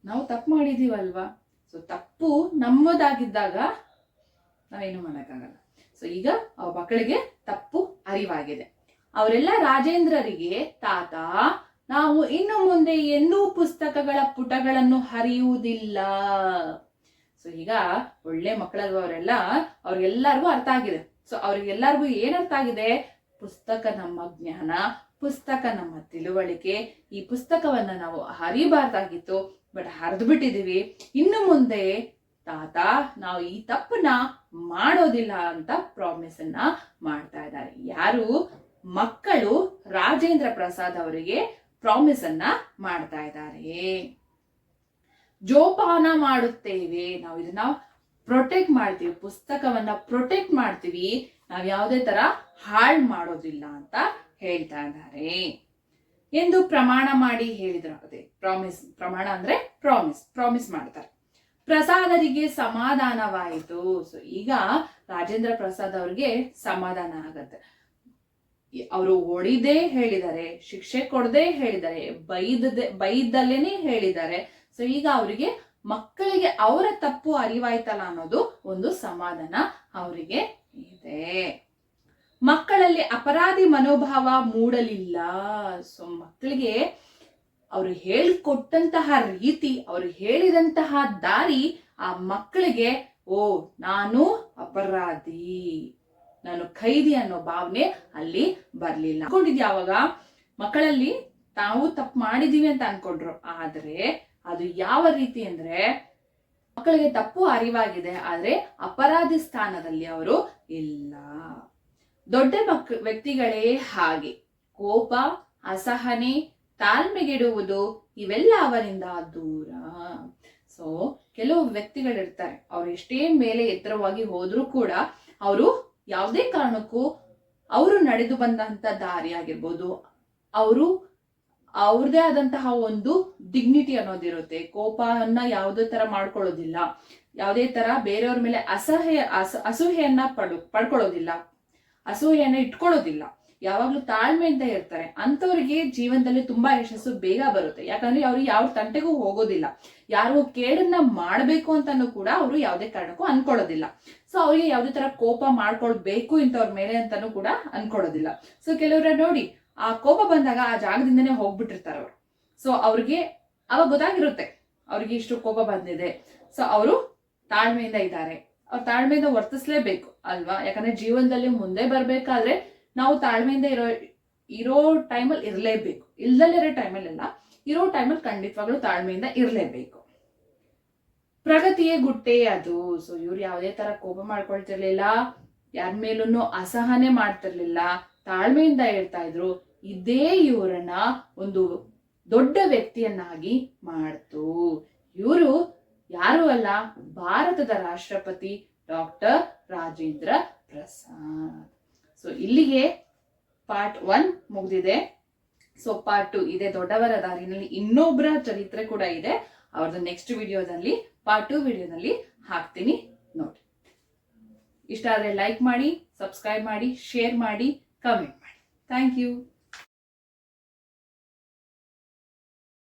ನಾವು ತಪ್ಪು ಮಾಡಿದೀವಲ್ವಾ. ಸೊ ತಪ್ಪು ನಮ್ಮದಾಗಿದ್ದಾಗ ನಾವೇನು ಮಾಡಕ್ಕಾಗಲ್ಲ. ಸೊ ಈಗ ಆ ಮಕ್ಕಳಿಗೆ ತಪ್ಪು ಅರಿವಾಗಿದೆ. ಅವರೆಲ್ಲ ರಾಜೇಂದ್ರರಿಗೆ, ತಾತ, ನಾವು ಇನ್ನು ಮುಂದೆ ಎಂದೂ ಪುಸ್ತಕಗಳ ಪುಟಗಳನ್ನು ಹರಿಯುವುದಿಲ್ಲ. ಸೊ ಈಗ ಒಳ್ಳೆ ಮಕ್ಕಳಲ್ವ ಅವರೆಲ್ಲ, ಅವ್ರಿಗೆಲ್ಲರಿಗೂ ಅರ್ಥ ಆಗಿದೆ. ಸೊ ಅವ್ರಿಗೆಲ್ಲರಿಗೂ ಏನ್ ಅರ್ಥ ಆಗಿದೆ, ಪುಸ್ತಕ ನಮ್ಮ ಜ್ಞಾನ, ಪುಸ್ತಕ ನಮ್ಮ ತಿಳುವಳಿಕೆ. ಈ ಪುಸ್ತಕವನ್ನ ನಾವು ಹರಿಬಾರ್ದಾಗಿತ್ತು, ಬಟ್ ಹರಿದು ಬಿಟ್ಟಿದೀವಿ. ಇನ್ನು ಮುಂದೆ ತಾತ ನಾವು ಈ ತಪ್ಪನ್ನ ಮಾಡೋದಿಲ್ಲ ಅಂತ ಪ್ರಾಮಿಸ್ ಅನ್ನ ಮಾಡ್ತಾ ಇದ್ದಾರೆ. ಯಾರು? ಮಕ್ಕಳು ರಾಜೇಂದ್ರ ಪ್ರಸಾದ್ ಅವರಿಗೆ ಪ್ರಾಮಿಸ್ ಅನ್ನ ಮಾಡ್ತಾ ಇದ್ದಾರೆ. ಜೋಪಾನ ಮಾಡುತ್ತೇವೆ, ನಾವು ಇದನ್ನ ಪ್ರೊಟೆಕ್ಟ್ ಮಾಡ್ತೀವಿ, ಪುಸ್ತಕವನ್ನ ಪ್ರೊಟೆಕ್ಟ್ ಮಾಡ್ತೀವಿ, ನಾವ್ ಯಾವುದೇ ತರ ಹಾಳು ಮಾಡೋದಿಲ್ಲ ಅಂತ ಹೇಳ್ತಾ ಇದ್ದಾರೆ ಎಂದು ಪ್ರಮಾಣ ಮಾಡಿ ಹೇಳಿದ್ರು. ಅದೇ ಪ್ರಾಮಿಸ್, ಪ್ರಮಾಣ ಅಂದ್ರೆ ಪ್ರಾಮಿಸ್ ಮಾಡ್ತಾರೆ. ಪ್ರಸಾದರಿಗೆ ಸಮಾಧಾನವಾಯಿತು. ಸೊ ಈಗ ರಾಜೇಂದ್ರ ಪ್ರಸಾದ್ ಅವ್ರಿಗೆ ಸಮಾಧಾನ ಆಗತ್ತೆ. ಅವರು ಹೊಡಿದೇ ಹೇಳಿದ್ದಾರೆ, ಶಿಕ್ಷೆ ಕೊಡದೆ ಹೇಳಿದ್ದಾರೆ, ಬೈದಲ್ಲೇನೆ ಹೇಳಿದ್ದಾರೆ. ಸೊ ಈಗ ಅವರಿಗೆ ಮಕ್ಕಳಿಗೆ ಅವರ ತಪ್ಪು ಅರಿವಾಯ್ತಲ್ಲ ಅನ್ನೋದು ಒಂದು ಸಮಾಧಾನ ಅವರಿಗೆ ಇದೆ. ಮಕ್ಕಳಲ್ಲಿ ಅಪರಾಧಿ ಮನೋಭಾವ ಮೂಡಲಿಲ್ಲ. ಸೊ ಮಕ್ಕಳಿಗೆ ಅವರು ಹೇಳಿಕೊಟ್ಟಂತಹ ರೀತಿ, ಅವರು ಹೇಳಿದಂತಹ ದಾರಿ ಆ ಮಕ್ಕಳಿಗೆ ಓ ನಾನು ಅಪರಾಧಿ, ನಾನು ಖೈದಿ ಅನ್ನೋ ಭಾವನೆ ಅಲ್ಲಿ ಬರ್ಲಿಲ್ಲ. ಅನ್ಕೊಂಡಿದ್ಯಾ ಅವಾಗ ಮಕ್ಕಳಲ್ಲಿ ತಾವು ತಪ್ಪು ಮಾಡಿದೀವಿ ಅಂತ ಅನ್ಕೊಂಡ್ರು. ಆದ್ರೆ ಅದು ಯಾವ ರೀತಿ ಅಂದ್ರೆ ಮಕ್ಕಳಿಗೆ ತಪ್ಪು ಅರಿವಾಗಿದೆ, ಆದ್ರೆ ಅಪರಾಧಿ ಸ್ಥಾನದಲ್ಲಿ ಅವರು ಇಲ್ಲ. ದೊಡ್ಡ ವ್ಯಕ್ತಿಗಳೇ ಹಾಗೆ, ಕೋಪ, ಅಸಹನೆ, ತಾಳ್ಮೆಗೆಡುವುದು ಇವೆಲ್ಲ ಅವರಿಂದ ದೂರ. ಸೊ ಕೆಲವು ವ್ಯಕ್ತಿಗಳಿರ್ತಾರೆ, ಅವ್ರು ಎಷ್ಟೇ ಮೇಲೆ ಎತ್ತರವಾಗಿ ಹೋದ್ರೂ ಕೂಡ ಅವರು ಯಾವುದೇ ಕಾರಣಕ್ಕೂ ಅವರು ನಡೆದು ಬಂದಂತ ದಾರಿ ಆಗಿರ್ಬೋದು, ಅವ್ರದೇ ಆದಂತಹ ಒಂದು ಡಿಗ್ನಿಟಿ ಅನ್ನೋದಿರುತ್ತೆ. ಕೋಪವನ್ನ ಯಾವುದೇ ತರ ಮಾಡ್ಕೊಳ್ಳೋದಿಲ್ಲ, ಯಾವುದೇ ತರ ಬೇರೆಯವ್ರ ಮೇಲೆ ಅಸೂಹೆಯನ್ನ ಪಡ್ಕೊಳ್ಳೋದಿಲ್ಲ, ಅಸೂಹೆಯನ್ನ ಇಟ್ಕೊಳ್ಳೋದಿಲ್ಲ, ಯಾವಾಗ್ಲೂ ತಾಳ್ಮೆಯಿಂದ ಇರ್ತಾರೆ. ಅಂತವ್ರಿಗೆ ಜೀವನದಲ್ಲಿ ತುಂಬಾ ಯಶಸ್ಸು ಬೇಗ ಬರುತ್ತೆ. ಯಾಕಂದ್ರೆ ಅವ್ರು ಯಾವ ತಂಟೆಗೂ ಹೋಗೋದಿಲ್ಲ, ಯಾರು ಕೇಡನ್ನ ಮಾಡ್ಬೇಕು ಅಂತಾನು ಕೂಡ ಅವರು ಯಾವುದೇ ಕಾರಣಕ್ಕೂ ಅನ್ಕೊಳ್ಳೋದಿಲ್ಲ. ಸೊ ಅವ್ರಿಗೆ ಯಾವುದೇ ತರ ಕೋಪ ಮಾಡ್ಕೊಳ್ಬೇಕು ಇಂಥವ್ರ ಮೇಲೆ ಅಂತಾನು ಕೂಡ ಅನ್ಕೊಳ್ಳೋದಿಲ್ಲ. ಸೊ ಕೆಲವ್ರ ನೋಡಿ ಆ ಕೋಪ ಬಂದಾಗ ಆ ಜಾಗದಿಂದನೇ ಹೋಗ್ಬಿಟ್ಟಿರ್ತಾರೆ ಅವರು. ಸೊ ಅವ್ರಿಗೆ ಅವಾಗ ಗೊತ್ತಾಗಿರುತ್ತೆ ಅವ್ರಿಗೆ ಇಷ್ಟು ಕೋಪ ಬಂದಿದೆ. ಸೊ ಅವರು ತಾಳ್ಮೆಯಿಂದ ಇದ್ದಾರೆ, ಅವ್ರು ತಾಳ್ಮೆಯಿಂದ ವರ್ತಿಸ್ಲೇಬೇಕು ಅಲ್ವಾ. ಯಾಕಂದ್ರೆ ಜೀವನದಲ್ಲಿ ಮುಂದೆ ಬರ್ಬೇಕಾದ್ರೆ ನಾವು ತಾಳ್ಮೆಯಿಂದ ಇರೋ ಟೈಮಲ್ಲಿ ಇರಲೇಬೇಕು. ಇಲ್ದಲ್ಲಿರೋ ಟೈಮಲ್ಲಿ ಅಲ್ಲ, ಇರೋ ಟೈಮಲ್ಲಿ ಖಂಡಿತವಾಗ್ಲೂ ತಾಳ್ಮೆಯಿಂದ ಇರಲೇಬೇಕು. ಪ್ರಗತಿಯೇ ಗುಟ್ಟೆ ಅದು. ಸೊ ಇವ್ರು ಯಾವುದೇ ತರ ಕೋಪ ಮಾಡ್ಕೊಳ್ತಿರ್ಲಿಲ್ಲ, ಯಾರ ಮೇಲೂ ಅಸಹನೆ ಮಾಡ್ತಿರ್ಲಿಲ್ಲ, ತಾಳ್ಮೆಯಿಂದ ಇರ್ತಾ ಇದ್ರು. ಇದೇ ಇವರನ್ನ ಒಂದು ದೊಡ್ಡ ವ್ಯಕ್ತಿಯನ್ನಾಗಿ ಮಾಡ್ತು. ಇವರು ಯಾರು ಅಲ್ಲ, ಭಾರತದ ರಾಷ್ಟ್ರಪತಿ ಡಾಕ್ಟರ್ ರಾಜೇಂದ್ರ ಪ್ರಸಾದ್. ಸೊ ಇಲ್ಲಿಗೆ ಪಾರ್ಟ್ 1 ಮುಗಿದಿದೆ. ಸೊ ಪಾರ್ಟ್ 2 ಇದೆ, ದೊಡ್ಡವರ ದಾರಿನಲ್ಲಿ ಇನ್ನೊಬ್ಬರ ಚರಿತ್ರೆ ಕೂಡ ಇದೆ. ಅವ್ರದ್ದು ನೆಕ್ಸ್ಟ್ ವಿಡಿಯೋದಲ್ಲಿ ಪಾರ್ಟ್ 2 ವಿಡಿಯೋದಲ್ಲಿ ಹಾಕ್ತೀನಿ ನೋಡಿ. ಇಷ್ಟ ಆದ್ರೆ ಲೈಕ್ ಮಾಡಿ, ಸಬ್ಸ್ಕ್ರೈಬ್ ಮಾಡಿ, ಶೇರ್ ಮಾಡಿ, ಕಮೆಂಟ್ ಮಾಡಿ. Thank you.